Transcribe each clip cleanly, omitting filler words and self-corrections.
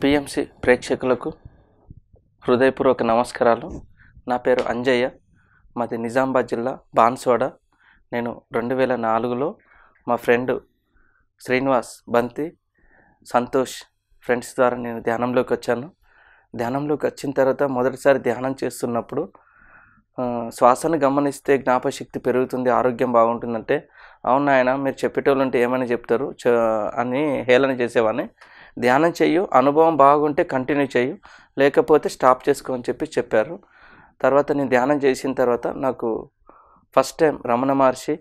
PMC ప్రేక్షకులకు హృదయపూర్వక నమస్కారాలు. నా పేరు అంజయ్య. మాది నిజామాబాద్ జిల్లా బాన్స్వాడ. నేను 2004లో మా ఫ్రెండ్ శ్రీనివాస్, బంతి, సంతోష్ ఫ్రెండ్స్ ద్వారా నేను ధ్యానంలోకి వచ్చాను. ధ్యానంలోకి వచ్చిన తర్వాత మొదటిసారి ధ్యానం చేస్తున్నప్పుడు శ్వాసను గమనిస్తే జ్ఞాపశక్తి పెరుగుతుంది, ఆరోగ్యం బాగుంటుందంటే, అవును ఆయన మీరు చెప్పేటోళ్ళు ఉంటే ఏమని చెప్తారు అని హేళన చేసేవాడిని. ధ్యానం చెయ్యు, అనుభవం బాగుంటే కంటిన్యూ చెయ్యు, లేకపోతే స్టాప్ చేసుకో అని చెప్పారు. తర్వాత నేను ధ్యానం చేసిన తర్వాత నాకు ఫస్ట్ టైం రమణ మహర్షి,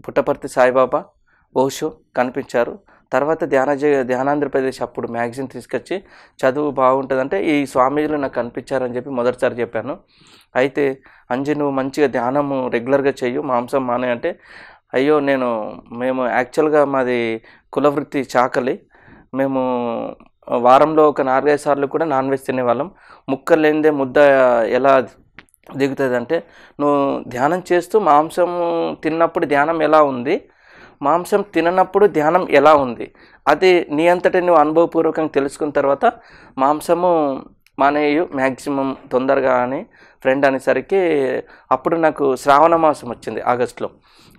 పుట్టపర్తి సాయిబాబా, ఓషో కనిపించారు. తర్వాత ధ్యానాంధ్రప్రదేశ్ అప్పుడు మ్యాగజైన్ తీసుకొచ్చి చదువు బాగుంటుందంటే ఈ స్వామీజీలు నాకు కనిపించారని చెప్పి మొదటిసారి చెప్పాను. అయితే అంజి నువ్వు మంచిగా ధ్యానము రెగ్యులర్గా చెయ్యు, మాంసం మానే అంటే, అయ్యో మేము యాక్చువల్గా మాది కులవృత్తి చాకలి. మేము వారంలో ఒక 4-5 సార్లు కూడా నాన్ వెజ్ తినేవాళ్ళం. ముక్కలు లేనిదే ముద్ద ఎలా దిగుతుంది అంటే, నువ్వు ధ్యానం చేస్తూ మాంసం తిన్నప్పుడు ధ్యానం ఎలా ఉంది, మాంసం తిననప్పుడు ధ్యానం ఎలా ఉంది, అది నీ అంతటా నువ్వు అనుభవపూర్వకంగా తెలుసుకున్న తర్వాత మాంసము మానేయు మ్యాక్సిమం తొందరగా అని ఫ్రెండ్ అనేసరికి అప్పుడు నాకు శ్రావణ మాసం వచ్చింది ఆగస్టులో.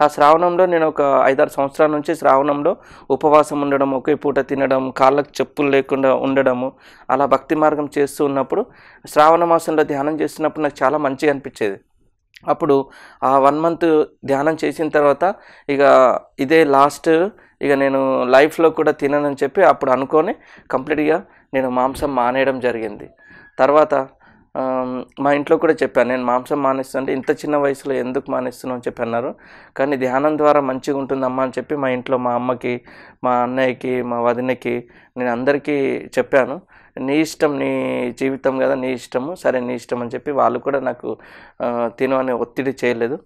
ఆ శ్రావణంలో నేను ఒక 5-6 సంవత్సరాల నుంచి శ్రావణంలో ఉపవాసం ఉండడం, ఒకే పూట తినడం, కాళ్ళకు చెప్పులు లేకుండా ఉండడము, అలా భక్తి మార్గం చేస్తూ ఉన్నప్పుడు శ్రావణ మాసంలో ధ్యానం చేస్తున్నప్పుడు నాకు చాలా మంచిగా అనిపించేది. అప్పుడు ఆ 1 మంత్ ధ్యానం చేసిన తర్వాత ఇక ఇదే లాస్ట్, ఇక నేను లైఫ్లో కూడా తిననని చెప్పి అప్పుడు అనుకొని కంప్లీట్గా నేను మాంసం మానేయడం జరిగింది. తర్వాత మా ఇంట్లో కూడా చెప్పాను, నేను మాంసం మానేస్తుంటే ఇంత చిన్న వయసులో ఎందుకు మానేస్తున్నావు అని చెప్పి అన్నారు. కానీ ధ్యానం ద్వారా మంచిగా ఉంటుందమ్మా అని చెప్పి మా ఇంట్లో మా అమ్మకి, మా అన్నయ్యకి, మా వదినకి నేను అందరికీ చెప్పాను. నీ ఇష్టం, నీ జీవితం కదా, నీ ఇష్టము, సరే నీ ఇష్టం అని చెప్పి వాళ్ళు కూడా నాకు తిను అనే ఒత్తిడి చేయలేదు.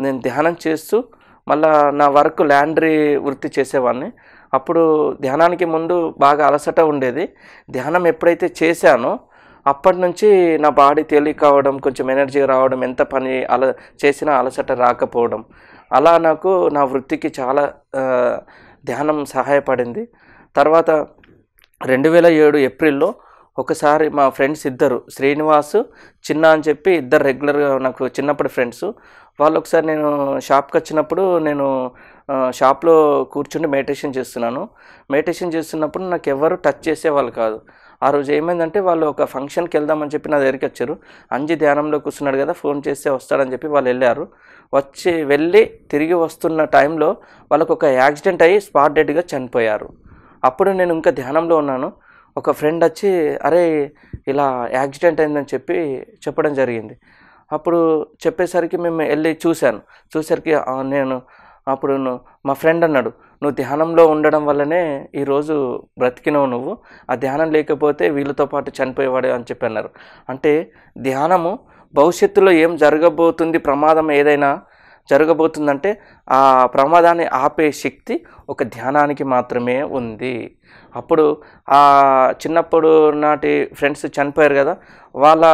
నేను ధ్యానం చేస్తూ మళ్ళా నా వర్క్ ల్యాండ్రీ వృత్తి చేసేవాడిని. అప్పుడు ధ్యానానికి ముందు బాగా అలసట ఉండేది. ధ్యానం ఎప్పుడైతే చేశానో అప్పటి నుంచి నా బాడీ తేలిక కావడం, కొంచెం ఎనర్జీగా రావడం, ఎంత పని చేసినా అలసట రాకపోవడం, అలా నాకు నా వృత్తికి చాలా ధ్యానం సహాయపడింది. తర్వాత 2007 ఏప్రిల్లో ఒకసారి మా ఫ్రెండ్స్ ఇద్దరు, శ్రీనివాసు, చిన్న అని చెప్పి ఇద్దరు రెగ్యులర్గా నాకు చిన్నప్పటి ఫ్రెండ్స్, వాళ్ళు ఒకసారి నేను షాప్కి వచ్చినప్పుడు నేను షాప్లో కూర్చుని మెడిటేషన్ చేస్తున్నాను. మెడిటేషన్ చేస్తున్నప్పుడు నాకు ఎవరు టచ్ చేసేవాళ్ళు కాదు. ఆ రోజు ఏమైందంటే వాళ్ళు ఒక ఫంక్షన్కి వెళ్దామని చెప్పి నా దగ్గరికి వచ్చారు. అంజి ధ్యానంలో కూర్చున్నాడు కదా, ఫోన్ చేస్తే వస్తాడని చెప్పి వాళ్ళు వెళ్ళారు. వెళ్ళి తిరిగి వస్తున్న టైంలో వాళ్ళకు ఒక యాక్సిడెంట్ అయ్యి స్పాట్ డెడ్గా చనిపోయారు. అప్పుడు నేను ఇంకా ధ్యానంలో ఉన్నాను. ఒక ఫ్రెండ్ వచ్చి అరే ఇలా యాక్సిడెంట్ అయిందని చెప్పడం జరిగింది. అప్పుడు చెప్పేసరికి మేము వెళ్ళి చూసరికి అప్పుడు మా ఫ్రెండ్ అన్నాడు, నువ్వు ధ్యానంలో ఉండడం వల్లనే ఈరోజు బ్రతికినవు, నువ్వు ఆ ధ్యానం లేకపోతే వీళ్ళతో పాటు చనిపోయేవాడు అని చెప్పి అన్నారు. అంటే ధ్యానము భవిష్యత్తులో ఏం జరగబోతుంది, ప్రమాదం ఏదైనా జరగబోతుందంటే ఆ ప్రమాదాన్ని ఆపే శక్తి ఒక ధ్యానానికి మాత్రమే ఉంది. అప్పుడు ఆ చిన్నప్పుడు నాటి ఫ్రెండ్స్ చనిపోయారు కదా, వాళ్ళ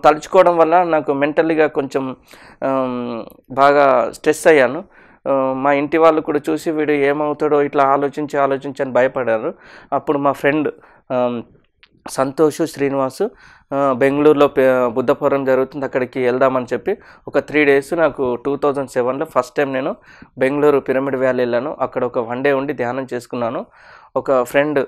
తలుచుకోవడం వల్ల నాకు మెంటల్గా కొంచెం బాగా స్ట్రెస్ అయ్యాను. మా ఇంటి వాళ్ళు కూడా చూసి వీడు ఏమవుతాడో ఇట్లా ఆలోచించి అని భయపడారు. అప్పుడు మా ఫ్రెండ్ సంతోష్, శ్రీనివాసు బెంగళూరులో బుద్ధపురం జరుగుతుంది, అక్కడికి వెళ్దామని చెప్పి ఒక 3 days నాకు 2007లో ఫస్ట్ టైం నేను బెంగళూరు పిరమిడ్ వ్యాలీ వెళ్ళాను. అక్కడ ఒక 1 day ఉండి ధ్యానం చేసుకున్నాను. ఒక ఫ్రెండ్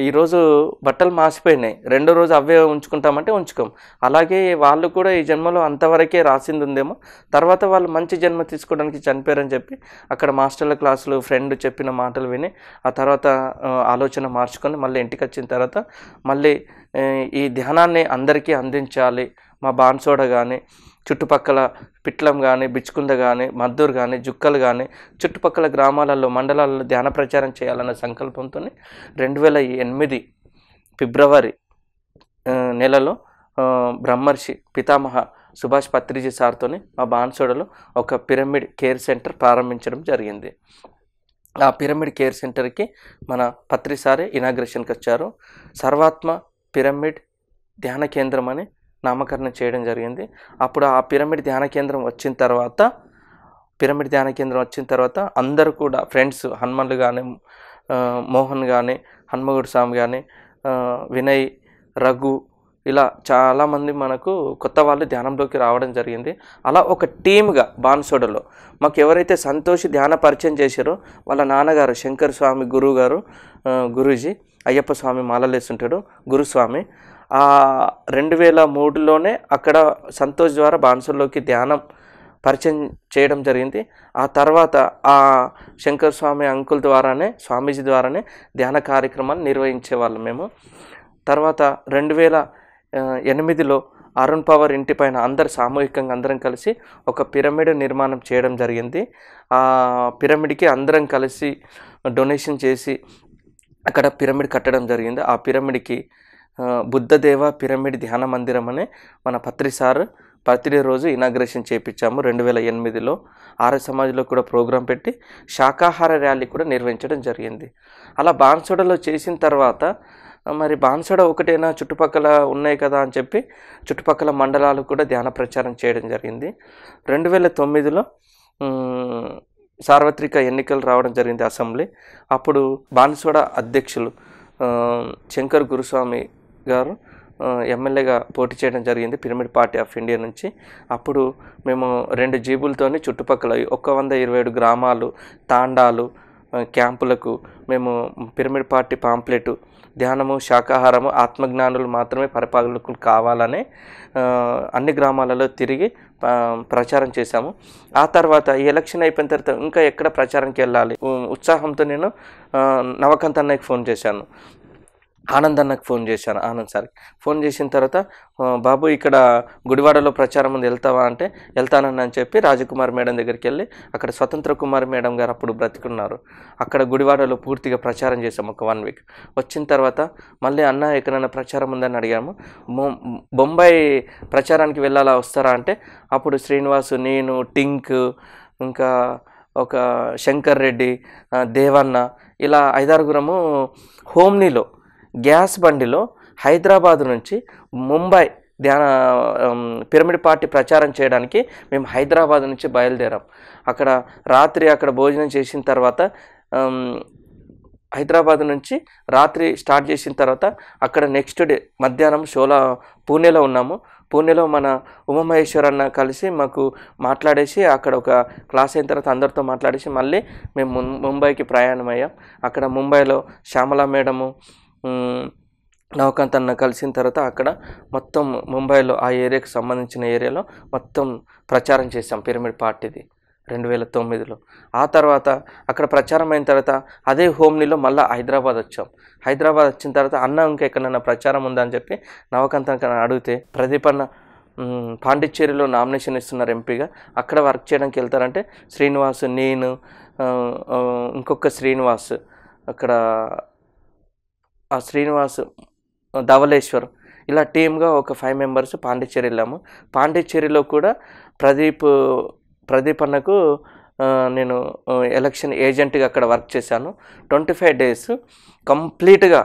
ఈరోజు బట్టలు మాసిపోయినాయి, 2వ రోజు అవే ఉంచుకుంటామంటే ఉంచుకోం. అలాగే వాళ్ళు కూడా ఈ జన్మలో అంతవరకే రాసింది ఉందేమో, తర్వాత వాళ్ళు మంచి జన్మ తీసుకోవడానికి చనిపోయారని చెప్పి అక్కడ మాస్టర్ల క్లాసులు ఫ్రెండ్ చెప్పిన మాటలు విని ఆ తర్వాత ఆలోచన మార్చుకొని మళ్ళీ ఇంటికి వచ్చిన తర్వాత మళ్ళీ ఈ ధ్యానాన్ని అందరికీ అందించాలి. మా బాన్సోడ కానీ, చుట్టుపక్కల పిట్లం కానీ, బిచ్చుకుంద కానీ, మద్దూరు కానీ, జుక్కలు కానీ, చుట్టుపక్కల గ్రామాలలో, మండలాలలో ధ్యాన ప్రచారం చేయాలన్న సంకల్పంతో 2008 ఫిబ్రవరి నెలలో బ్రహ్మర్షి పితామహ సుభాష్ పత్రిజీ సార్తోని మా బాన్సోడలో ఒక పిరమిడ్ కేర్ సెంటర్ ప్రారంభించడం జరిగింది. ఆ పిరమిడ్ కేర్ సెంటర్కి మన పత్రి సారే ఇనాగ్రేషన్కి వచ్చారు. సర్వాత్మ పిరమిడ్ ధ్యాన కేంద్రం అని నామకరణం చేయడం జరిగింది. అప్పుడు ఆ పిరమిడ్ ధ్యాన కేంద్రం వచ్చిన తర్వాత అందరూ కూడా ఫ్రెండ్స్, హనుమన్లు కానీ, మోహన్ కానీ, హన్మగుడి స్వామి కానీ, వినయ్, రఘు, ఇలా చాలామంది మనకు కొత్త వాళ్ళు ధ్యానంలోకి రావడం జరిగింది. అలా ఒక టీమ్గా బాన్సోడలో మాకు ఎవరైతే సంతోషి ధ్యాన పరిచయం చేశారో వాళ్ళ నాన్నగారు శంకర్ స్వామి గురువు గారు, గురూజీ అయ్యప్ప స్వామి మాలలేస్తుంటాడు గురుస్వామి. 2003లోనే అక్కడ సంతోష్ ద్వారా బాన్సోడ్లోకి ధ్యానం పరిచయం చేయడం జరిగింది. ఆ తర్వాత ఆ శంకర్ స్వామి అంకుల్ ద్వారానే, స్వామీజీ ద్వారానే ధ్యాన కార్యక్రమాలు నిర్వహించేవాళ్ళం మేము. తర్వాత 2008లో అరుణ్ పవర్ ఇంటి పైన అందరు సామూహికంగా అందరం కలిసి ఒక పిరమిడ్ నిర్మాణం చేయడం జరిగింది. ఆ పిరమిడ్కి అందరం కలిసి డొనేషన్ చేసి అక్కడ పిరమిడ్ కట్టడం జరిగింది. ఆ పిరమిడ్కి బుద్ధదేవ పిరమిడ్ ధ్యాన మందిరం అనే మన పత్రి సార్ ప్రతిరోజు ఇనాగ్రేషన్ చేయించాము 2008లో. ఆర్య సమాజ్లో కూడా ప్రోగ్రాం పెట్టి శాకాహార ర్యాలీ కూడా నిర్వహించడం జరిగింది. అలా బాన్సోడలో చేసిన తర్వాత మరి బాన్సోడ ఒకటేనా, చుట్టుపక్కల ఉన్నాయి కదా అని చెప్పి చుట్టుపక్కల మండలాలు కూడా ధ్యాన ప్రచారం చేయడం జరిగింది. 2009లో సార్వత్రిక ఎన్నికలు రావడం జరిగింది అసెంబ్లీ. అప్పుడు బాన్సోడ అధ్యక్షులు శంకర్ గురుస్వామి గారు ఎమ్మెల్యేగా పోటీ చేయడం జరిగింది పిరమిడ్ పార్టీ ఆఫ్ ఇండియా నుంచి. అప్పుడు మేము 2 జీబులతోని చుట్టుపక్కల 127 గ్రామాలు, తాండాలు, క్యాంపులకు మేము పిరమిడ్ పార్టీ పాంప్లెట్ ధ్యానము, శాకాహారము, ఆత్మజ్ఞానులు మాత్రమే పరిపాలకులు కావాలని అన్ని గ్రామాలలో తిరిగి ప్రచారం చేశాము. ఆ తర్వాత ఈ ఎలక్షన్ అయిపోయిన తర్వాత ఇంకా ఎక్కడ ప్రచారానికి వెళ్ళాలి ఉత్సాహంతో నేను నవకాంత్ అన్నయ్యకి ఫోన్ చేశాను, ఆనంద్ అన్నకు ఫోన్ చేశాను. ఆనంద్ సార్కి ఫోన్ చేసిన తర్వాత, బాబు ఇక్కడ గుడివాడలో ప్రచారం ఉంది వెళ్తావా అంటే, వెళ్తానని అని చెప్పి రాజకుమార్ మేడం దగ్గరికి వెళ్ళి అక్కడ స్వతంత్ర కుమార్ మేడం గారు అప్పుడు బ్రతికున్నారు, అక్కడ గుడివాడలో పూర్తిగా ప్రచారం చేసాము ఒక 1 వీక్. వచ్చిన తర్వాత మళ్ళీ అన్న ఎక్కడైనా ప్రచారం ఉందని అడిగాము. బొంబాయి ప్రచారానికి వెళ్ళాలా వస్తారా అంటే, అప్పుడు శ్రీనివాసు, నేను, టింక్, ఇంకా ఒక శంకర్ రెడ్డి, దేవన్న, ఇలా 5-6 హోమ్నీలో గ్యాస్ బండిలో హైదరాబాద్ నుంచి ముంబై ధ్యాన పిరమిడ్ పార్టీ ప్రచారం చేయడానికి మేము హైదరాబాద్ నుంచి బయలుదేరాం. అక్కడ రాత్రి అక్కడ భోజనం చేసిన తర్వాత హైదరాబాద్ నుంచి రాత్రి స్టార్ట్ చేసిన తర్వాత అక్కడ నెక్స్ట్ డే మధ్యాహ్నం పూణేలో ఉన్నాము. పూణేలో మన ఉమామహేశ్వర్ అన్న కలిసి మాకు మాట్లాడేసి అక్కడ ఒక క్లాస్ అయిన తర్వాత అందరితో మాట్లాడేసి మళ్ళీ మేము ముంబైకి ప్రయాణం అయ్యాం. అక్కడ ముంబైలో శ్యామల మేడము, నవకాంత్ అన్న కలిసిన తర్వాత అక్కడ మొత్తం ముంబైలో ఆ ఏరియాకి సంబంధించిన ఏరియాలో మొత్తం ప్రచారం చేసాం పిరమిడ్ పార్టీది 2009లో. ఆ తర్వాత అక్కడ ప్రచారం అయిన తర్వాత అదే హోమ్నీలో మళ్ళీ హైదరాబాద్ వచ్చాం. హైదరాబాద్ వచ్చిన తర్వాత అన్న ఇంకా ఎక్కడన్నా ప్రచారం ఉందా అని చెప్పి నవకాంత్ అన్న అడిగితే, ప్రదీప్ అన్న పాండిచ్చేరిలో నామినేషన్ ఇస్తున్నారు ఎంపీగా, అక్కడ వర్క్ చేయడానికి వెళ్తారంటే శ్రీనివాస్, నేను, ఇంకొక శ్రీనివాస్, అక్కడ ఆ శ్రీనివాస్, ధవలేశ్వర్, ఇలా టీమ్గా ఒక 5 మెంబర్స్ పాండిచ్చేరి వెళ్ళాము. పాండిచ్చేరిలో కూడా ప్రదీప్ అన్నకు నేను ఎలక్షన్ ఏజెంట్గా అక్కడ వర్క్ చేశాను. 25 days కంప్లీట్గా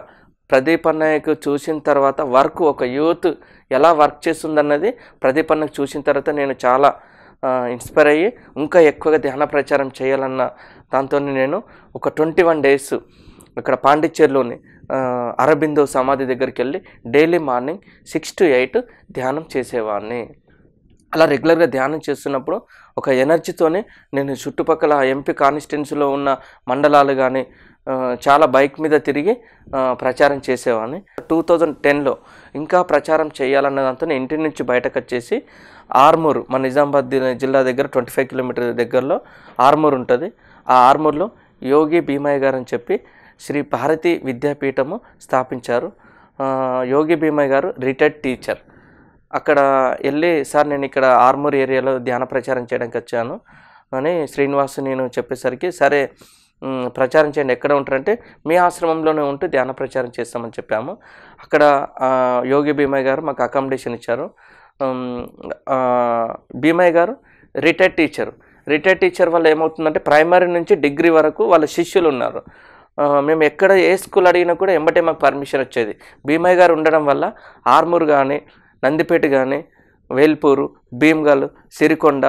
ప్రదీప్ అన్నయ్యకు చూసిన తర్వాత వర్క్, ఒక యూత్ ఎలా వర్క్ చేస్తుందన్నది ప్రదీప్ అన్నకు చూసిన తర్వాత నేను చాలా ఇన్స్పైర్ అయ్యి ఇంకా ఎక్కువగా ధ్యాన ప్రచారం చేయాలన్న దాంతో నేను ఒక 21 days ఇక్కడ పాండిచ్చేరిలోని అరబిందో సమాధి దగ్గరికి వెళ్ళి డైలీ మార్నింగ్ 6 to 8 ధ్యానం చేసేవాడిని. అలా రెగ్యులర్గా ధ్యానం చేస్తున్నప్పుడు ఒక ఎనర్జీతోనే నేను చుట్టుపక్కల ఎంపీ కాన్స్టిట్యున్సీలో ఉన్న మండలాలు కానీ చాలా బైక్ మీద తిరిగి ప్రచారం చేసేవాడిని. 2010లో ఇంకా ప్రచారం చేయాలన్న దాంతో ఇంటి నుంచి బయటకు వచ్చేసి ఆర్మూరు, మన నిజామాబాద్ జిల్లా దగ్గర 25 కిలోమీటర్ల దగ్గరలో ఆర్మూరు ఉంటుంది. ఆ ఆర్మూర్లో యోగి భీమయ్య గారు అని చెప్పి శ్రీ భారతి విద్యాపీఠము స్థాపించారు. యోగి భీమయ్య గారు రిటైర్డ్ టీచర్. అక్కడ వెళ్ళి, సార్ నేను ఇక్కడ ఆర్మూర్ ఏరియాలో ధ్యాన ప్రచారం చేయడానికి వచ్చాను అని శ్రీనివాస్ నేను చెప్పేసరికి, సరే ప్రచారం చేయండి, ఎక్కడ ఉంటారంటే మీ ఆశ్రమంలోనే ఉంటూ ధ్యాన ప్రచారం చేస్తామని చెప్పాము. అక్కడ యోగి భీమయ్య గారు మాకు అకామిడేషన్ ఇచ్చారు. భీమయ్య గారు రిటైర్డ్ టీచర్ వల్ల ఏమవుతుందంటే ప్రైమరీ నుంచి డిగ్రీ వరకు వాళ్ళ శిష్యులు ఉన్నారు. మేము ఎక్కడ ఏ స్కూల్ అడిగినా కూడా ఎంబటే మాకు పర్మిషన్ వచ్చేది. భీమయ్య గారు ఉండడం వల్ల ఆర్మూర్ కానీ, నందిపేట కానీ, వేల్పూరు, భీమ్గల్, సిరికొండ,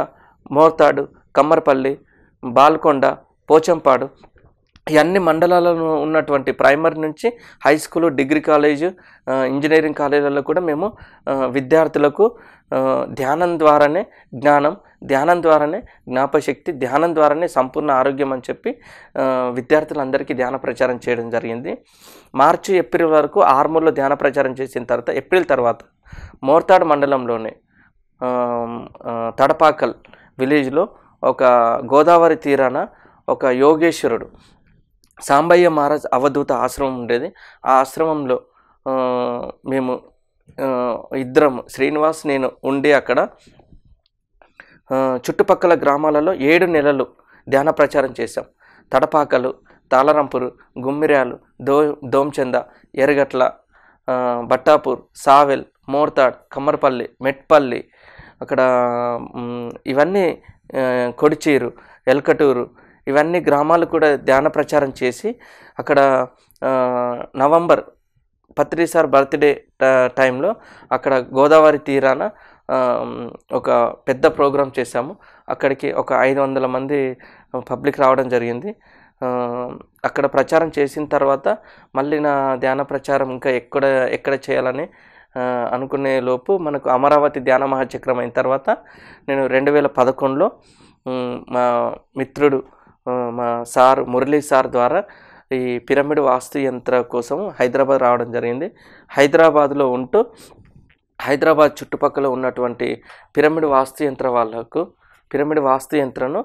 మోర్తాడు, కమ్మర్పల్లి, బాల్కొండ, పోచంపాడు ఈ అన్ని మండలాలలో ఉన్నటువంటి ప్రైమరీ నుంచి high school, degree college, engineering కాలేజీలలో కూడా మేము విద్యార్థులకు ధ్యానం ద్వారానే జ్ఞానం, ధ్యానం ద్వారానే జ్ఞాపశక్తి, ధ్యానం ద్వారానే సంపూర్ణ ఆరోగ్యం అని చెప్పి విద్యార్థులందరికీ ధ్యాన ప్రచారం చేయడం జరిగింది. మార్చి, ఏప్రిల్ వరకు ఆర్మూర్లో ధ్యాన ప్రచారం చేసిన తర్వాత ఏప్రిల్ తర్వాత మోర్తాడ్ మండలంలోనే తడపాకల్ విలేజ్లో ఒక గోదావరి తీరాన ఒక యోగేశ్వరుడు సాంబయ్య మహారాజ్ అవధూత ఆశ్రమం ఉండేది. ఆ ఆశ్రమంలో మేము ఇద్దరం, శ్రీనివాస్, నేను ఉండి అక్కడ చుట్టుపక్కల గ్రామాలలో 7 నెలలు ధ్యాన ప్రచారం చేశాం. తడపాకలు, తాళరంపూరు, గుమ్మిర్యాలు, దోమచంద, ఎరగట్ల, బట్టాపూర్, సావెల్, మోర్తాడ్, కమ్మరపల్లి, మెట్పల్లి, అక్కడ ఇవన్నీ కొడిచీరు, ఎల్కటూరు, ఇవన్నీ గ్రామాలు కూడా ధ్యాన ప్రచారం చేసి అక్కడ నవంబర్ పత్రి సార్ బర్త్డే టైంలో అక్కడ గోదావరి తీరాన ఒక పెద్ద ప్రోగ్రాం చేశాము. అక్కడికి ఒక 500 మంది పబ్లిక్ రావడం జరిగింది. అక్కడ ప్రచారం చేసిన తర్వాత మళ్ళీ నా ధ్యాన ప్రచారం ఇంకా ఎక్కడ చేయాలని అనుకునే లోపు మనకు అమరావతి ధ్యాన మహాచక్రం అయిన తర్వాత నేను 2011లో మా మిత్రుడు మా సార్ మురళీ సార్ ద్వారా ఈ పిరమిడ్ వాస్తు యంత్ర కోసం హైదరాబాద్ రావడం జరిగింది. హైదరాబాద్లో ఉంటూ హైదరాబాద్ చుట్టుపక్కల ఉన్నటువంటి పిరమిడ్ వాస్తు యంత్ర వాళ్ళకు పిరమిడ్ వాస్తు యంత్రను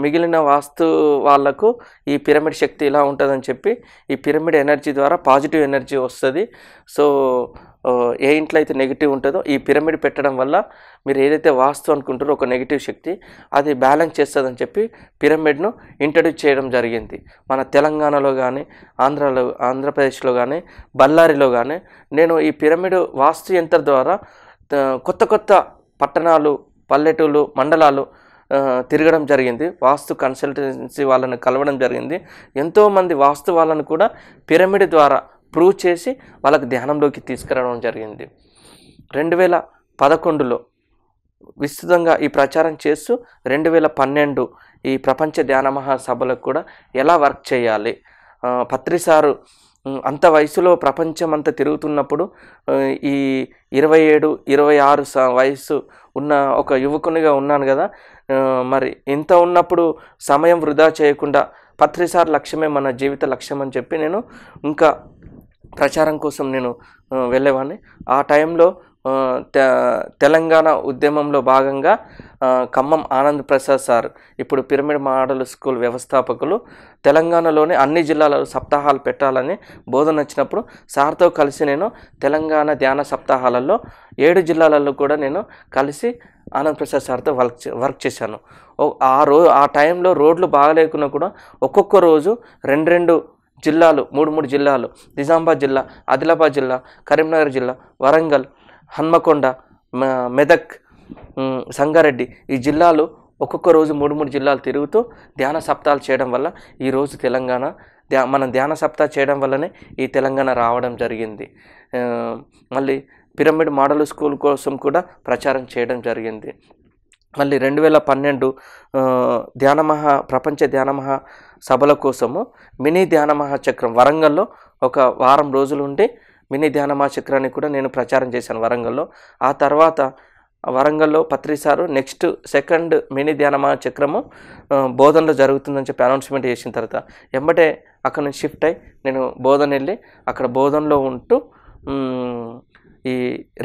మిగిలిన వాస్తు వాళ్లకు ఈ పిరమిడ్ శక్తి ఇలా ఉంటుందని చెప్పి ఈ పిరమిడ్ ఎనర్జీ ద్వారా పాజిటివ్ ఎనర్జీ వస్తుంది. సో ఏ ఇంట్లో అయితే నెగిటివ్ ఉంటుందో ఈ పిరమిడ్ పెట్టడం వల్ల మీరు ఏదైతే వాస్తు అనుకుంటారో ఒక నెగిటివ్ శక్తి అది బ్యాలెన్స్ చేస్తుందని చెప్పి పిరమిడ్ను ఇంట్రడ్యూస్ చేయడం జరిగింది. మన తెలంగాణలో కానీ ఆంధ్రప్రదేశ్లో కానీ బళ్ళారిలో కానీ నేను ఈ పిరమిడ్ వాస్తు యంత్రం ద్వారా కొత్త పట్టణాలు, పల్లెటూళ్ళు, మండలాలు తిరగడం జరిగింది. వాస్తు కన్సల్టెన్సీ వాళ్ళని కలవడం జరిగింది. ఎంతోమంది వాస్తు వాళ్ళను కూడా పిరమిడ్ ద్వారా ప్రూవ్ చేసి వాళ్ళకి ధ్యానంలోకి తీసుకురావడం జరిగింది. 2011లో విస్తృతంగా ఈ ప్రచారం చేస్తూ 2012 ఈ ప్రపంచ ధ్యాన మహాసభలకు కూడా ఎలా వర్క్ చేయాలి, పత్రి సారు అంత వయసులో ప్రపంచం అంతా తిరుగుతున్నప్పుడు ఈ 27-26 వయసు ఉన్న ఒక యువకునిగా ఉన్నాను కదా, మరి ఇంత ఉన్నప్పుడు సమయం వృధా చేయకుండా పత్రి సార్ లక్ష్యమే మన జీవిత లక్ష్యం అని చెప్పి నేను ఇంకా ప్రచారం కోసం నేను వెళ్ళేవాడిని. ఆ టైంలో తెలంగాణ ఉద్యమంలో భాగంగా ఖమ్మం ఆనంద్ ప్రసాద్ సార్, ఇప్పుడు పిరమిడ్ మోడల్ స్కూల్ వ్యవస్థాపకులు, తెలంగాణలోని అన్ని జిల్లాలలో సప్తాహాలు పెట్టాలని బోధన వచ్చినప్పుడు సార్తో కలిసి నేను తెలంగాణ ధ్యాన సప్తాహాలలో 7 జిల్లాలలో కూడా నేను కలిసి ఆనంద్ ప్రసాద్ సార్తో వర్క్ చేశాను. ఆ టైంలో రోడ్లు బాగలేకున్నా కూడా ఒక్కొక్క రోజు 2 జిల్లాలు, 3 జిల్లాలు, నిజామాబాద్ జిల్లా, ఆదిలాబాద్ జిల్లా, కరీంనగర్ జిల్లా, వరంగల్, హన్మకొండ, మెదక్, సంగారెడ్డి, ఈ జిల్లాలు ఒక్కొక్క రోజు 3 జిల్లాలు తిరుగుతూ ధ్యాన సప్తాహాలు చేయడం వల్ల ఈరోజు తెలంగాణ మనం ధ్యాన సప్తాహ చేయడం వల్లనే ఈ తెలంగాణ రావడం జరిగింది. మళ్ళీ పిరమిడ్ మోడల్ స్కూల్ కోసం కూడా ప్రచారం చేయడం జరిగింది. మళ్ళీ 2012 ప్రపంచ ధ్యాన మహా సభల కోసము మినీ ధ్యాన మహాచక్రం వరంగల్లో ఒక వారం రోజులు ఉండి మినీ ధ్యాన మహాచక్రాన్ని కూడా నేను ప్రచారం చేశాను వరంగల్లో. ఆ తర్వాత వరంగల్లో పత్రి సారు నెక్స్ట్ 2nd మినీ ధ్యాన మహాచక్రము బోధనలో జరుగుతుందని చెప్పి అనౌన్స్మెంట్ చేసిన తర్వాత ఎంబటే అక్కడ నుంచి షిఫ్ట్ అయ్యి నేను బోధన వెళ్ళి అక్కడ బోధనలో ఉంటూ ఈ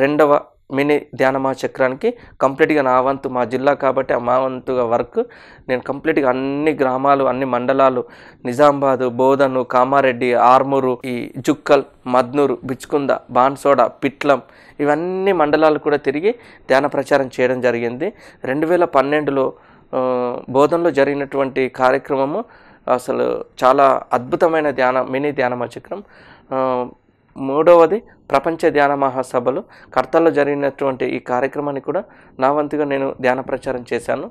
2వ మినీ ధ్యాన మహాచక్రానికి కంప్లీట్గా నా వంతు, మా జిల్లా కాబట్టి మా వంతుగా వర్క్ నేను కంప్లీట్గా అన్ని గ్రామాలు, అన్ని మండలాలు, నిజామాబాదు, బోధను, కామారెడ్డి, ఆర్మూరు, ఈ జుక్కల్, మద్నూరు, బిచ్కుంద, బాన్సోడ, పిట్లం, ఇవన్నీ మండలాలు కూడా తిరిగి ధ్యాన ప్రచారం చేయడం జరిగింది. 2012లో బోధనలో జరిగినటువంటి కార్యక్రమము అసలు చాలా అద్భుతమైన మినీ ధ్యాన మహాచక్రం. 3వది ప్రపంచ ధ్యాన మహాసభలు కర్తల్లో జరిగినటువంటి ఈ కార్యక్రమాన్ని కూడా నా వంతుగా నేను ధ్యాన ప్రచారం చేశాను.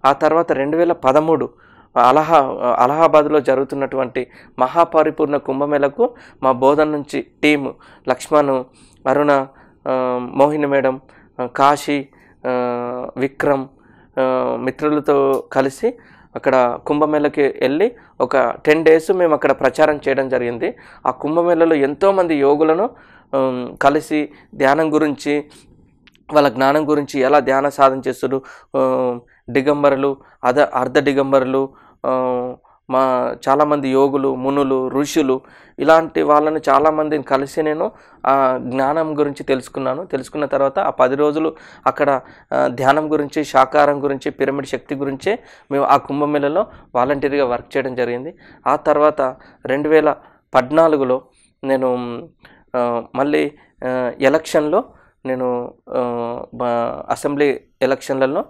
ఆ తర్వాత 2013 అలహాబాద్లో జరుగుతున్నటువంటి మహాపరిపూర్ణ కుంభమేళకు మా బోధన నుంచి టీము లక్ష్మణ్, అరుణ, మోహిని మేడం, కాశీ, విక్రమ్ మిత్రులతో కలిసి అక్కడ కుంభమేళకి వెళ్ళి ఒక 10 days మేము అక్కడ ప్రచారం చేయడం జరిగింది. ఆ కుంభమేళలో ఎంతోమంది యోగులను కలిసి ధ్యానం గురించి, వాళ్ళ జ్ఞానం గురించి, ఎలా ధ్యాన సాధన చేస్తారు, దిగంబరులు, అర్ధ దిగంబరులు, చాలామంది యోగులు, మునులు, ఋషులు, ఇలాంటి వాళ్ళని చాలామందిని కలిసి నేను ఆ జ్ఞానం గురించి తెలుసుకున్న తర్వాత ఆ 10 రోజులు అక్కడ ధ్యానం గురించి, శాకాహారం గురించి, పిరమిడ్ శక్తి గురించే మేము ఆ కుంభమేళలో వాలంటీర్గా వర్క్ చేయడం జరిగింది. ఆ తర్వాత 2014లో నేను మళ్ళీ ఎలక్షన్లో నేను అసెంబ్లీ ఎలక్షన్లలో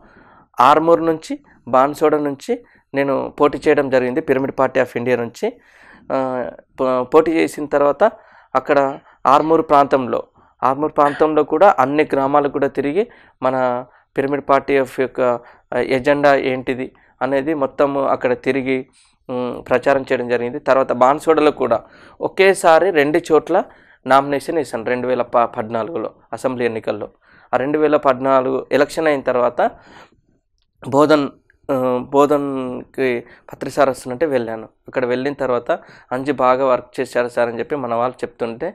ఆర్మూర్ నుంచి, బాన్సోడ నుంచి నేను పోటీ చేయడం జరిగింది పిరమిడ్ పార్టీ ఆఫ్ ఇండియా నుంచి. పోటీ చేసిన తర్వాత అక్కడ ఆర్మూర్ ప్రాంతంలో కూడా అన్ని గ్రామాలు కూడా తిరిగి మన పిరమిడ్ పార్టీ ఆఫ్ యొక్క ఎజెండా ఏంటిది అనేది మొత్తం అక్కడ తిరిగి ప్రచారం చేయడం జరిగింది. తర్వాత బాన్సోడలో కూడా ఒకేసారి 2 చోట్ల నామినేషన్ వేసాను 2014లో అసెంబ్లీ ఎన్నికల్లో. ఆ 2014 ఎలక్షన్ అయిన తర్వాత బోధన్కి పత్రి సార్ వస్తుంటే వెళ్ళాను. అక్కడ వెళ్ళిన తర్వాత అంజి బాగా వర్క్ చేశారు సార్ అని చెప్పి మన వాళ్ళు చెప్తుంటే,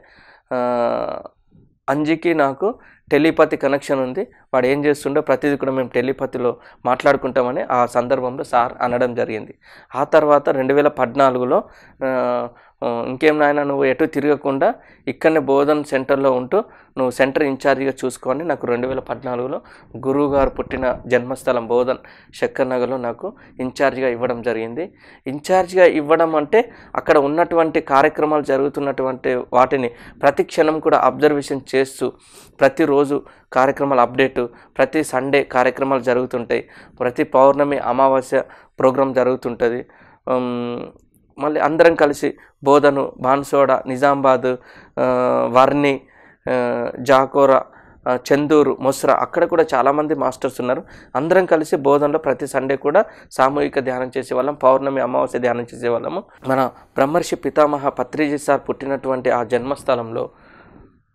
అంజికి నాకు టెలిపతి కనెక్షన్ ఉంది, వాడు ఏం చేస్తుండో ప్రతిదీ కూడా మేము టెలిపతిలో మాట్లాడుకుంటామని ఆ సందర్భంలో సార్ అనడం జరిగింది. ఆ తర్వాత 2014లో ఇంకేం నాయన నువ్వు ఎటు తిరగకుండా ఇక్కడనే బోధన్ సెంటర్లో ఉంటూ నువ్వు సెంటర్ ఇన్ఛార్జిగా చూసుకొని నాకు 2014లో గురువు గారు పుట్టిన జన్మస్థలం బోధన్ శంకర్ నగర్లో నాకు ఇన్ఛార్జిగా ఇవ్వడం జరిగింది. ఇన్ఛార్జిగా ఇవ్వడం అంటే అక్కడ ఉన్నటువంటి కార్యక్రమాలు జరుగుతున్నటువంటి వాటిని ప్రతి క్షణం కూడా అబ్జర్వేషన్ చేస్తూ, ప్రతిరోజు కార్యక్రమాల అప్డేటు, ప్రతి సండే కార్యక్రమాలు జరుగుతుంటాయి, ప్రతి పౌర్ణమి అమావాస్య ప్రోగ్రాం జరుగుతుంటుంది. మళ్ళీ అందరం కలిసి బోధను, బాన్సోడ, నిజామాబాద్, వర్ని, జాకోరా, చందూరు, మొస్రా అక్కడ కూడా చాలామంది మాస్టర్స్ ఉన్నారు. అందరం కలిసి బోధనలో ప్రతి సండే కూడా సామూహిక ధ్యానం చేసేవాళ్ళం, పౌర్ణమి అమావాస్య ధ్యానం చేసేవాళ్ళము. మన బ్రహ్మర్షి పితామహ పత్రిజీ సార్ పుట్టినటువంటి ఆ జన్మస్థలంలో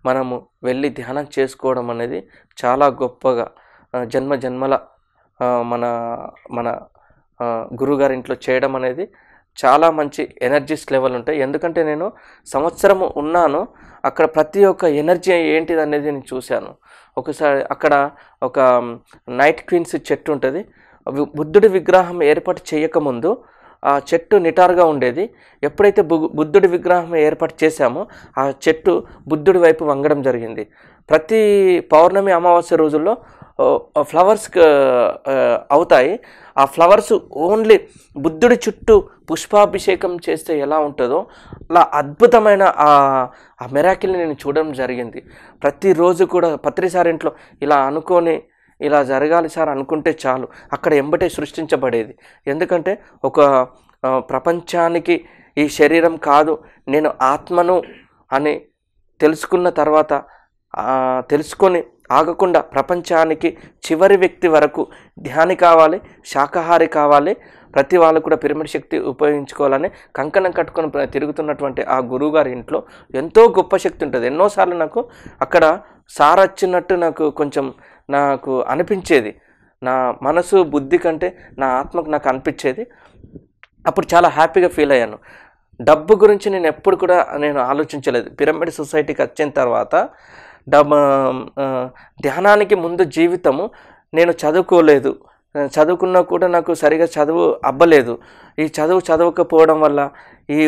మనము వెళ్ళి ధ్యానం చేసుకోవడం అనేది చాలా గొప్పగా జన్మల మన గురుగారి ఇంట్లో చేయడం అనేది చాలా మంచి ఎనర్జీస్ లెవెల్ ఉంటాయి. ఎందుకంటే నేను సంవత్సరము ఉన్నాను అక్కడ, ప్రతి ఒక్క ఎనర్జీ ఏంటిది అనేది నేను చూశాను. ఒకసారి అక్కడ ఒక నైట్ క్వీన్స్ చెట్టు ఉంటుంది. బుద్ధుడి విగ్రహం ఏర్పాటు చేయకముందు ఆ చెట్టు నిటారుగా ఉండేది. ఎప్పుడైతే బుద్ధుడి విగ్రహం ఏర్పాటు చేశామో ఆ చెట్టు బుద్ధుడి వైపు వంగడం జరిగింది. ప్రతి పౌర్ణమి అమావాస్య రోజుల్లో ఫ్లవర్స్ అవుతాయి. ఆ ఫ్లవర్స్ ఓన్లీ బుద్ధుడి చుట్టూ పుష్పాభిషేకం చేస్తే ఎలా ఉంటుందో అలా అద్భుతమైన ఆ మెరాకిల్ని నేను చూడడం జరిగింది. ప్రతిరోజు కూడా పత్రిసారి ఇంట్లో ఇలా అనుకొని ఇలా జరగాలి సార్ అనుకుంటే చాలు అక్కడ ఎంబటే సృష్టించబడేది. ఎందుకంటే ఒక ప్రపంచానికి ఈ శరీరం కాదు, నేను ఆత్మను అని తెలుసుకున్న తర్వాత తెలుసుకొని ఆగకుండా ప్రపంచానికి చివరి వ్యక్తి వరకు ధ్యాని కావాలి, శాకాహారి కావాలి, ప్రతి వాళ్ళు కూడా పిరమిడ్ శక్తి ఉపయోగించుకోవాలని కంకణం కట్టుకొని తిరుగుతున్నటువంటి ఆ గురువుగారి ఇంట్లో ఎంతో గొప్ప శక్తి ఉంటుంది. ఎన్నోసార్లు నాకు అక్కడ సార్ వచ్చినట్టు నాకు అనిపించేది. నా మనసు బుద్ధి కంటే నా ఆత్మకు నాకు అనిపించేది. అప్పుడు చాలా హ్యాపీగా ఫీల్ అయ్యాను. డబ్బు గురించి నేను ఎప్పుడు కూడా ఆలోచించలేదు. పిరమిడ్ సొసైటీకి వచ్చిన తర్వాత ధ్యానానికి ముందు జీవితము నేను చదువుకోలేదు, చదువుకున్నా కూడా నాకు సరిగా చదువు అవ్వలేదు. ఈ చదవకపోవడం వల్ల ఈ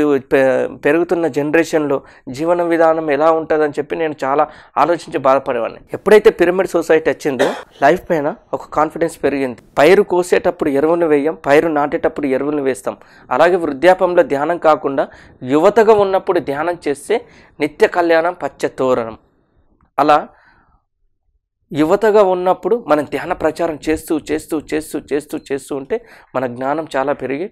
పెరుగుతున్న జనరేషన్లో జీవన విధానం ఎలా ఉంటుందని చెప్పి నేను చాలా ఆలోచించి బాధపడేవాడిని. ఎప్పుడైతే పిరమిడ్ సొసైటీ వచ్చిందో లైఫ్ పైన ఒక కాన్ఫిడెన్స్ పెరిగింది. పైరు కోసేటప్పుడు ఎరువులు వేయం, పైరు నాటేటప్పుడు ఎరువులు వేస్తాం. అలాగే వృద్ధాపంలో ధ్యానం కాకుండా యువతగా ఉన్నప్పుడు ధ్యానం చేస్తే నిత్య కళ్యాణం పచ్చ తోరణం. అలా యువతగా ఉన్నప్పుడు మనం ధ్యాన ప్రచారం చేస్తూ ఉంటే మన జ్ఞానం చాలా పెరిగి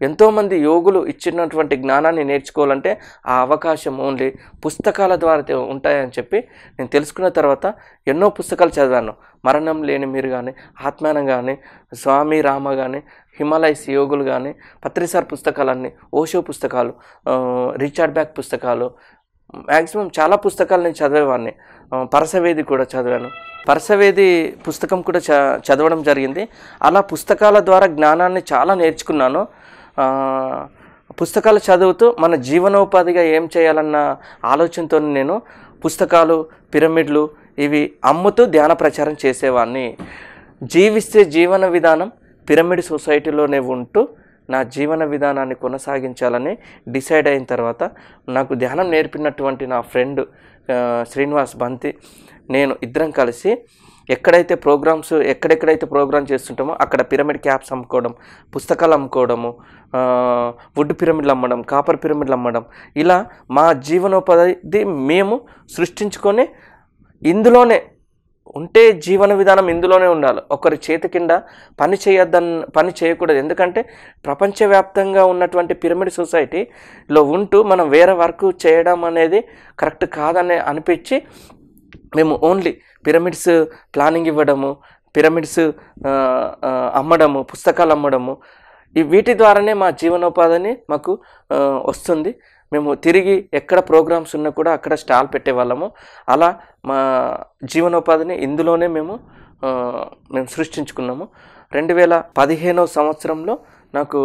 ఎంతోమంది యోగులు ఇచ్చినటువంటి జ్ఞానాన్ని నేర్చుకోవాలంటే ఆ అవకాశం ఓన్లీ పుస్తకాల ద్వారా ఉంటాయని చెప్పి నేను తెలుసుకున్న తర్వాత ఎన్నో పుస్తకాలు చదివాను. మరణం లేని మీరు కానీ, ఆత్మానం కానీ, స్వామి రామ కానీ, హిమాలయస్ యోగులు కానీ, పత్రిసార్ పుస్తకాలన్నీ, ఓషో పుస్తకాలు, రిచర్డ్ బ్యాక్ పుస్తకాలు, మ్యాక్సిమం చాలా పుస్తకాలు నేను చదివేవాడిని. పరసవేది కూడా చదివాను. పరసవేది పుస్తకం కూడా చదవడం జరిగింది. అలా పుస్తకాల ద్వారా జ్ఞానాన్ని చాలా నేర్చుకున్నాను. పుస్తకాలు చదువుతూ మన జీవనోపాధిగా ఏం చేయాలన్న ఆలోచనతో నేను పుస్తకాలు, పిరమిడ్లు ఇవి అమ్ముతూ ధ్యాన ప్రచారం చేసేవాడిని. జీవిస్తే జీవన విధానం పిరమిడ్ సొసైటీలోనే ఉంటూ నా జీవన విధానాన్ని కొనసాగించాలని డిసైడ్ అయిన తర్వాత నాకు ధ్యానం నేర్పినటువంటి నా ఫ్రెండ్ శ్రీనివాస్ బంతి నేను ఇద్దరం కలిసి ఎక్కడైతే ప్రోగ్రామ్ చేస్తుంటామో అక్కడ పిరమిడ్ క్యాప్స్ అమ్ముకోవడం, పుస్తకాలు అమ్ముకోవడము, వుడ్ పిరమిడ్లు అమ్మడం, కాపర్ పిరమిడ్లు అమ్మడం, ఇలా మా జీవనోపాధి మేము సృష్టించుకొని ఇందులోనే ఉంటే జీవన విధానం ఇందులోనే ఉండాలి. ఒకరి చేతి కింద పని చేయకూడదు. ఎందుకంటే ప్రపంచవ్యాప్తంగా ఉన్నటువంటి పిరమిడ్ సొసైటీలో ఉంటూ మనం వేరే వర్క్ చేయడం అనేది కరెక్ట్ కాదని అనిపించి మేము ఓన్లీ పిరమిడ్స్ ప్లానింగ్ ఇవ్వడము, పిరమిడ్స్ అమ్మడము, పుస్తకాలు అమ్మడము, వీటి ద్వారానే మా జీవనోపాధిని మాకు వస్తుంది. మేము తిరిగి ఎక్కడ ప్రోగ్రామ్స్ ఉన్నా కూడా అక్కడ స్టాల్ పెట్టేవాళ్ళము. అలా మా జీవనోపాధిని ఇందులోనే మేము సృష్టించుకున్నాము. 2015వ సంవత్సరంలో నాకు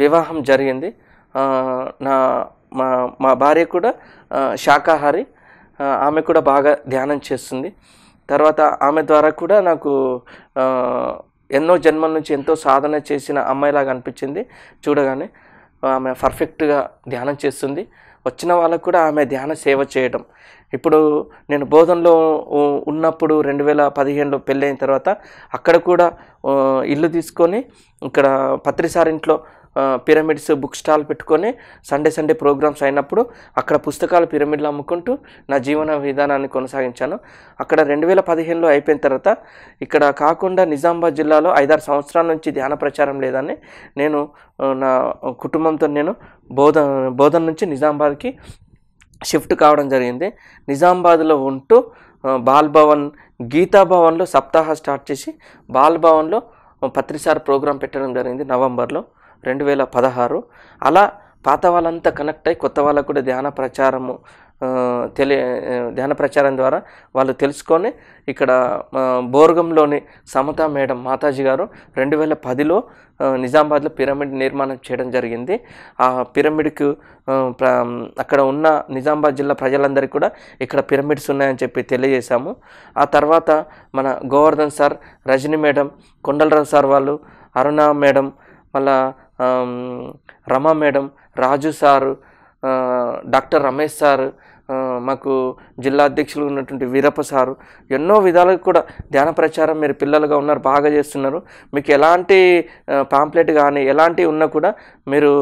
వివాహం జరిగింది. మా భార్య కూడా శాకాహారి. ఆమె కూడా బాగా ధ్యానం చేస్తుంది. తర్వాత ఆమె ద్వారా కూడా నాకు ఎన్నో జన్మల నుంచి ఎంతో సాధన చేసిన అమ్మాయిలాగా అనిపించింది. చూడగానే ఆమె పర్ఫెక్ట్గా ధ్యానం చేస్తుంది. వచ్చిన వాళ్ళకు కూడా ఆమె ధ్యాన సేవ చేయడం. ఇప్పుడు నేను బోధనలో ఉన్నప్పుడు 2015లో పెళ్ళైన తర్వాత అక్కడ కూడా ఇల్లు తీసుకొని ఇక్కడ పత్రిసార్ ఇంట్లో పిరమిడ్స్ బుక్ స్టాల్ పెట్టుకొని సండే ప్రోగ్రామ్స్ అయినప్పుడు అక్కడ పుస్తకాలు పిరమిడ్లు అమ్ముకుంటూ నా జీవన విధానాన్ని కొనసాగించాను. అక్కడ 2015లో అయిపోయిన తర్వాత ఇక్కడ కాకుండా నిజామాబాద్ జిల్లాలో 5-6 సంవత్సరాల నుంచి ధ్యాన ప్రచారం లేదని నేను నా కుటుంబంతో నేను బోధన నుంచి నిజామాబాద్కి షిఫ్ట్ కావడం జరిగింది. నిజామాబాద్లో ఉంటూ బాల్ భవన్, గీతా భవన్లో సప్తాహ స్టార్ట్ చేసి బాల్ భవన్లో పత్రిసార్ ప్రోగ్రాం పెట్టడం జరిగింది నవంబర్లో 2016. అలా పాత వాళ్ళంతా కనెక్ట్ అయ్యి కొత్త వాళ్ళకు కూడా ధ్యాన ప్రచారం ద్వారా వాళ్ళు తెలుసుకొని ఇక్కడ బోర్గంలోని సమతా మేడం మాతాజీ గారు 2010లో నిజామాబాద్లో పిరమిడ్ నిర్మాణం చేయడం జరిగింది. ఆ పిరమిడ్కు అక్కడ ఉన్న నిజామాబాద్ జిల్లా ప్రజలందరికీ కూడా ఇక్కడ పిరమిడ్స్ ఉన్నాయని చెప్పి తెలియజేశాము. ఆ తర్వాత మన Govardhan sir, Rajani madam, Kondalarao sir వాళ్ళు, అరుణ మేడం, మళ్ళా Rama madam, Raju sir, doctor Ramesh sir, మాకు జిల్లా అధ్యక్షులు ఉన్నటువంటి వీరప్ప సారు ఎన్నో విధాలుగా కూడా ధ్యాన ప్రచారం మీరు పిల్లలుగా ఉన్నారు, బాగా చేస్తున్నారు. మీకు ఎలాంటి పాంప్లెట్ కానీ ఎలాంటివి ఉన్నా కూడా మీరు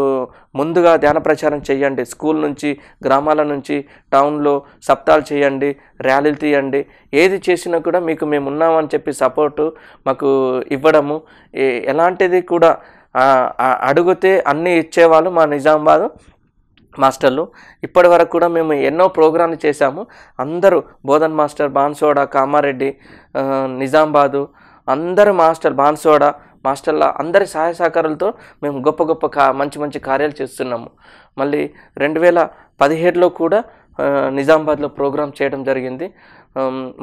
ముందుగా ధ్యాన ప్రచారం చేయండి. స్కూల్ నుంచి, గ్రామాల నుంచి, టౌన్లో సప్తాలు చేయండి, ర్యాలీలు తీయండి. ఏది చేసినా కూడా మీకు మేము ఉన్నామని చెప్పి సపోర్టు మాకు ఇవ్వడము, ఎలాంటిది కూడా అడిగితే అన్నీ ఇచ్చేవాళ్ళు మా నిజామాబాద్ మాస్టర్లు. ఇప్పటి వరకు కూడా మేము ఎన్నో ప్రోగ్రాంలు చేశాము. అందరూ బోధన్ మాస్టర్, బాన్సోడా, కామారెడ్డి, నిజామాబాదు అందరు మాస్టర్, బాన్సోడా మాస్టర్ల అందరి సహాయ సహకారాలతో మేము గొప్ప మంచి కార్యాలు చేస్తున్నాము. మళ్ళీ 2017లో కూడా నిజామాబాద్లో ప్రోగ్రాం చేయడం జరిగింది.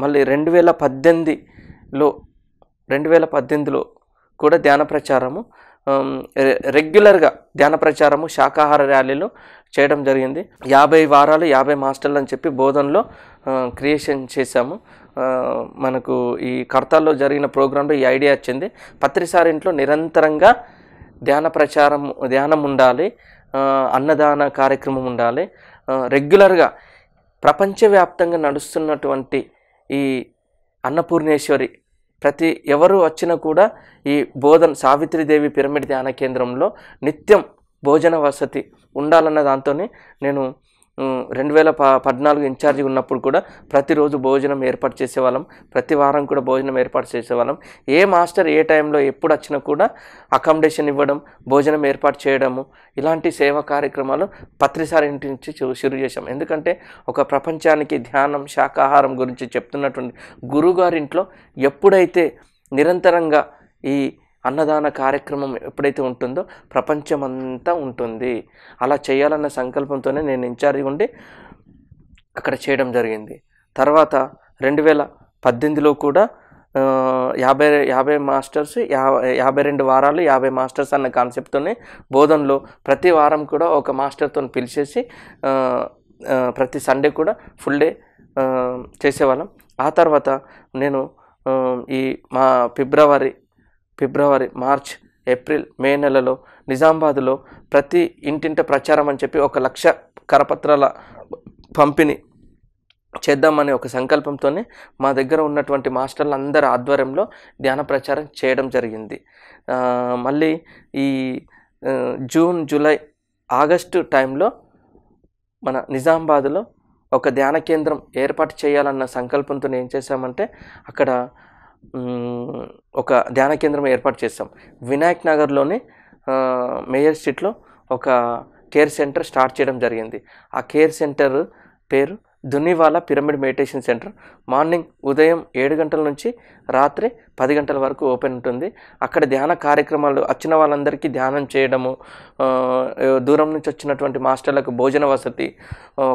మళ్ళీ 2018లో కూడా ధ్యాన ప్రచారము రెగ్యులర్గా ధ్యాన ప్రచారము, శాకాహార ర్యాలీలు చేయడం జరిగింది. 50 వారాలు 50 మాస్టర్లు అని చెప్పి బోధనలో క్రియేషన్ చేశాము. మనకు ఈ కర్తాల్లో జరిగిన ప్రోగ్రాంలో ఈ ఐడియా వచ్చింది. పత్రిసార్ ఇంట్లో నిరంతరంగా ధ్యానం ఉండాలి, అన్నదాన కార్యక్రమం ఉండాలి. రెగ్యులర్గా ప్రపంచవ్యాప్తంగా నడుస్తున్నటువంటి ఈ అన్నపూర్ణేశ్వరి ఎవరు వచ్చినా కూడా ఈ సావిత్రిదేవి పిరమిడ్ ధ్యాన కేంద్రంలో నిత్యం భోజన వసతి ఉండాలన్న దాంతోనే నేను 2014 ఇన్ఛార్జి ఉన్నప్పుడు కూడా ప్రతిరోజు భోజనం ఏర్పాటు చేసేవాళ్ళం. ప్రతి వారం కూడా భోజనం ఏర్పాటు చేసేవాళ్ళం. ఏ మాస్టర్ ఏ టైంలో ఎప్పుడు వచ్చినా కూడా అకామిడేషన్ ఇవ్వడం, భోజనం ఏర్పాటు చేయడము, ఇలాంటి సేవా కార్యక్రమాలు పత్రిసార్ ఇంటి నుంచి షురు చేశాం. ఎందుకంటే ఒక ప్రపంచానికి ధ్యానం, శాకాహారం గురించి చెప్తున్నటువంటి గురువుగారింట్లో ఎప్పుడైతే నిరంతరంగా ఈ అన్నదాన కార్యక్రమం ఎప్పుడైతే ఉంటుందో ప్రపంచమంతా ఉంటుంది. అలా చేయాలన్న సంకల్పంతోనే నేను ఇన్ఛార్జ్ ఉండి అక్కడ చేయడం జరిగింది. తర్వాత 2018లో కూడా 50 మాస్టర్స్ 52 వారాలు 50 మాస్టర్స్ అన్న కాన్సెప్ట్తోనే బోధనలో ప్రతి వారం కూడా ఒక మాస్టర్తో పిలిచేసి ప్రతి సండే కూడా ఫుల్ డే చేసేవాళ్ళం. ఆ తర్వాత నేను ఈ మా ఫిబ్రవరి, మార్చ్, ఏప్రిల్, మే నెలలో నిజామాబాద్లో ప్రతి ఇంటింట ప్రచారం అని చెప్పి 1,00,000 కరపత్రాల పంపిణీ చేద్దామనే ఒక సంకల్పంతోనే మా దగ్గర ఉన్నటువంటి మాస్టర్లు అందరి ఆధ్వర్యంలో ధ్యాన ప్రచారం చేయడం జరిగింది. మళ్ళీ ఈ జూన్, జూలై, ఆగస్టు టైంలో మన నిజామాబాద్లో ఒక ధ్యాన కేంద్రం ఏర్పాటు చేయాలన్న సంకల్పంతో ఏం చేశామంటే అక్కడ ఒక ధ్యాన కేంద్రం ఏర్పాటు చేస్తాం. వినాయక్ నగర్లోని మేయర్ స్ట్రీట్లో ఒక కేర్ సెంటర్ స్టార్ట్ చేయడం జరిగింది. ఆ కేర్ సెంటర్ పేరు దునివాలా పిరమిడ్ మెడిటేషన్ సెంటర్. మార్నింగ్ ఉదయం 7 గంటల నుంచి రాత్రి 10 గంటల వరకు ఓపెన్ ఉంటుంది. అక్కడ ధ్యాన కార్యక్రమాలు వచ్చిన వాళ్ళందరికీ ధ్యానం చేయడము, దూరం నుంచి వచ్చినటువంటి మాస్టర్లకు భోజన వసతి,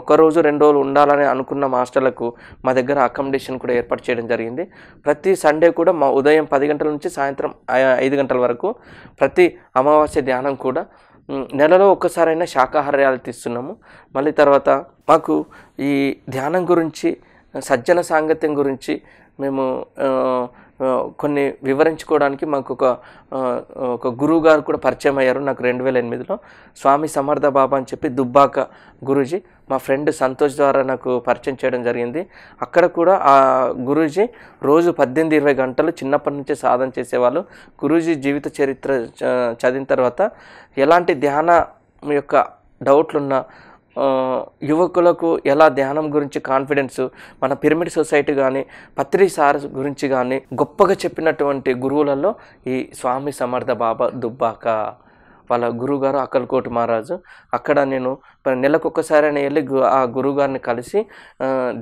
ఒకరోజు 2 రోజులు ఉండాలని అనుకున్న మాస్టర్లకు మా దగ్గర అకామిడేషన్ కూడా ఏర్పాటు చేయడం జరిగింది. ప్రతి సండే కూడా మా ఉదయం 10 గంటల నుంచి సాయంత్రం 5 గంటల వరకు ప్రతి అమావాస్య ధ్యానం కూడా నెలలో ఒక్కసారైనా శాకాహారాలు తీస్తున్నాము. మళ్ళీ తర్వాత మాకు ఈ ధ్యానం గురించి, సజ్జన సాంగత్యం గురించి మేము కొన్ని వివరించుకోవడానికి మాకు ఒక గురువు గారు కూడా పరిచయం అయ్యారు నాకు 2008లో. స్వామి సమర్థ బాబా అని చెప్పి దుబ్బాక గురూజీ మా ఫ్రెండ్ సంతోష్ ద్వారా నాకు పరిచయం చేయడం జరిగింది. అక్కడ కూడా ఆ గురూజీ రోజు 18-20 గంటలు చిన్నప్పటి నుంచే సాధన చేసేవాళ్ళు. గురూజీ జీవిత చరిత్ర చదివిన తర్వాత ఎలాంటి ధ్యాన యొక్క డౌట్లున్నా యువకులకు ఎలా ధ్యానం గురించి కాన్ఫిడెన్స్, మన పిరమిడ్ సొసైటీ కానీ పత్రి సార్ గురించి కానీ గొప్పగా చెప్పినటువంటి గురువులలో ఈ స్వామి సమర్థ బాబా దుబ్బాక వాళ్ళ గురువుగారు అక్కలకోటి మహారాజు. అక్కడ నేను నెలకు ఒక్కసారైనా వెళ్ళి ఆ గురువుగారిని కలిసి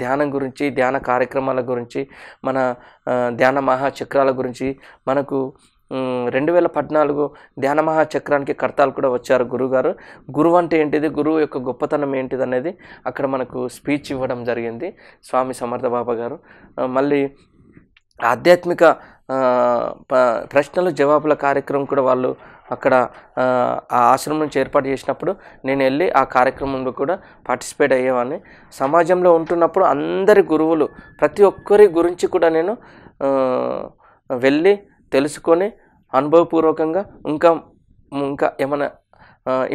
ధ్యానం గురించి, ధ్యాన కార్యక్రమాల గురించి, మన ధ్యాన మహాచక్రాల గురించి, మనకు 2014 ధ్యాన మహాచక్రానికి కర్తాలు కూడా వచ్చారు గురువుగారు. గురువు అంటే ఏంటిది, గురువు యొక్క గొప్పతనం ఏంటిది అనేది అక్కడ మనకు స్పీచ్ ఇవ్వడం జరిగింది స్వామి సమర్థ బాబా గారు. మళ్ళీ ఆధ్యాత్మిక ప్రశ్నలు జవాబుల కార్యక్రమం కూడా వాళ్ళు అక్కడ ఆ ఆశ్రమం నుంచి ఏర్పాటు చేసినప్పుడు నేను వెళ్ళి ఆ కార్యక్రమంలో కూడా పార్టిసిపేట్ అయ్యేవాడిని. సమాజంలో ఉంటున్నప్పుడు అందరి గురువులు ప్రతి ఒక్కరి గురించి కూడా నేను వెళ్ళి తెలుసుకొని అనుభవపూర్వకంగా ఇంకా ఏమైనా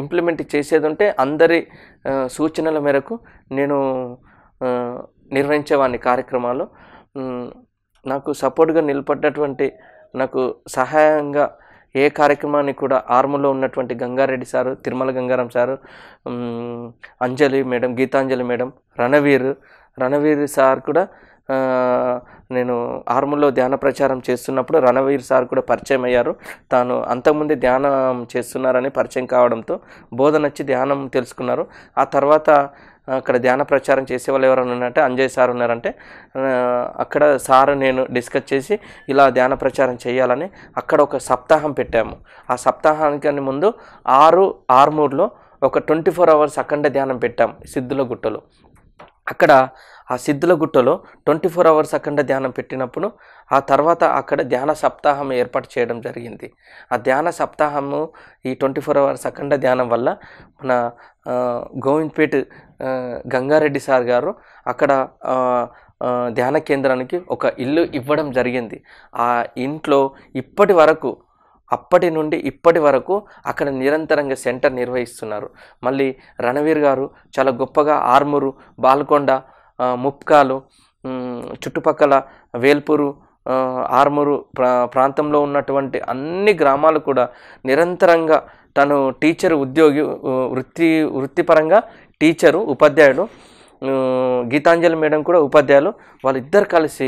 ఇంప్లిమెంట్ చేసేది ఉంటే అందరి సూచనల మేరకు నేను నిర్వహించేవాడిని కార్యక్రమాలు. నాకు సపోర్ట్గా నిలబడ్డటువంటి, నాకు సహాయంగా ఏ కార్యక్రమాన్ని కూడా ఆర్మూర్లో ఉన్నటువంటి Gangareddy sir, Tirumala Gangaram sir, Anjali madam, Geetanjali madam, Ranveer sir కూడా నేను ఆర్మూర్లో ధ్యాన ప్రచారం చేస్తున్నప్పుడు రణవీర్ సార్ కూడా పరిచయం అయ్యారు. తాను అంతకుముందే ధ్యానం చేస్తున్నారని పరిచయం కావడంతో బోధన వచ్చి ధ్యానం తెలుసుకున్నారు. ఆ తర్వాత అక్కడ ధ్యాన ప్రచారం చేసేవాళ్ళు ఎవరైనా ఉన్నారంటే అంజయ్ సార్ ఉన్నారంటే అక్కడ సార్ నేను డిస్కస్ చేసి ఇలా ధ్యాన ప్రచారం చేయాలని అక్కడ ఒక సప్తాహం పెట్టాము. ఆ సప్తాహానికి ముందు ఆర్మూర్లో ఒక 24 hours అఖండ ధ్యానం పెట్టాం సిద్ధుల గుట్టలో. అక్కడ ఆ సిద్ధుల గుట్టలో 24 hours అఖండ ధ్యానం పెట్టినప్పుడు ఆ తర్వాత అక్కడ ధ్యాన సప్తాహం ఏర్పాటు చేయడం జరిగింది. ఆ ధ్యాన సప్తాహము ఈ 24 hours అఖండ ధ్యానం వల్ల మన గోవింద్పేట్ గంగారెడ్డి సార్ గారు అక్కడ ధ్యాన కేంద్రానికి ఒక ఇల్లు ఇవ్వడం జరిగింది. ఆ ఇంట్లో అప్పటి నుండి ఇప్పటి వరకు అక్కడ నిరంతరంగా సెంటర్ నిర్వహిస్తున్నారు. మళ్ళీ రణవీర్ గారు చాలా గొప్పగా ఆర్మూరు, బాల్కొండ, ముప్కాలు, చుట్టుపక్కల వేల్పూరు, ఆర్మూరు ప్రాంతంలో ఉన్నటువంటి అన్ని గ్రామాలు కూడా నిరంతరంగా తను టీచర్ ఉద్యోగి, వృత్తిపరంగా టీచరు, ఉపాధ్యాయుడు, గీతాంజలి మేడం కూడా ఉపాధ్యాయులు, వాళ్ళిద్దరు కలిసి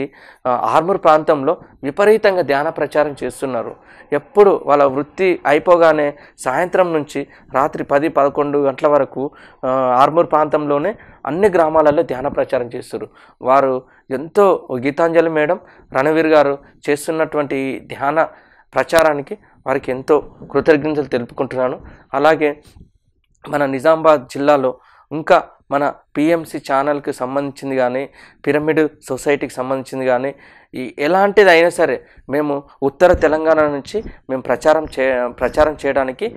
ఆర్మూర్ ప్రాంతంలో విపరీతంగా ధ్యాన ప్రచారం చేస్తున్నారు. ఎప్పుడు వాళ్ళ వృత్తి అయిపోగానే సాయంత్రం నుంచి రాత్రి 10-11 గంటల వరకు ఆర్మూర్ ప్రాంతంలోనే అన్ని గ్రామాలలో ధ్యాన ప్రచారం చేస్తారు. వారు ఎంతో గీతాంజలి మేడం, రణవీర్ గారు చేస్తున్నటువంటి ధ్యాన ప్రచారానికి వారికి ఎంతో కృతజ్ఞతలు తెలుపుకుంటున్నాను. అలాగే మన నిజామాబాద్ జిల్లాలో ఇంకా మన పిఎంసి ఛానల్కి సంబంధించింది కానీ పిరమిడ్ సొసైటీకి సంబంధించింది కానీ ఎలాంటిది అయినా సరే మేము ఉత్తర తెలంగాణ నుంచి మేము ప్రచారం చేయడానికి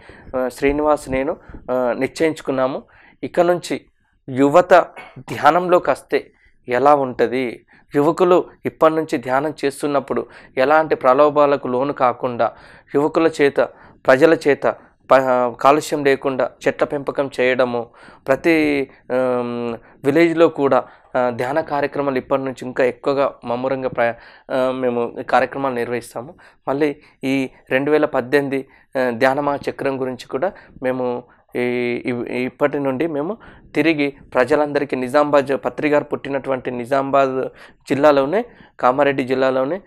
శ్రీనివాస్ నేను నిశ్చయించుకున్నాము. ఇక్కడ నుంచి యువత ధ్యానంలోకి వస్తే ఎలా ఉంటుంది, యువకులు ఇప్పటి నుంచి ధ్యానం చేస్తున్నప్పుడు ఎలాంటి ప్రలోభాలకు లోను కాకుండా యువకుల చేత ప్రజల చేత కాలుష్యం లేకుండా చెట్ల పెంపకం చేయడము, ప్రతి విలేజ్లో కూడా ధ్యాన కార్యక్రమాలు ఇప్పటి నుంచి ఇంకా ఎక్కువగా ముమ్మరంగా మేము కార్యక్రమాలు నిర్వహిస్తాము. మళ్ళీ ఈ 2018 ధ్యానమా చక్రం గురించి కూడా మేము ఇప్పటి నుండి మేము తిరిగి ప్రజలందరికీ నిజామాబాద్ పత్రి గారు పుట్టినటువంటి నిజామాబాద్ జిల్లాలోనే కామారెడ్డి జిల్లాలోనే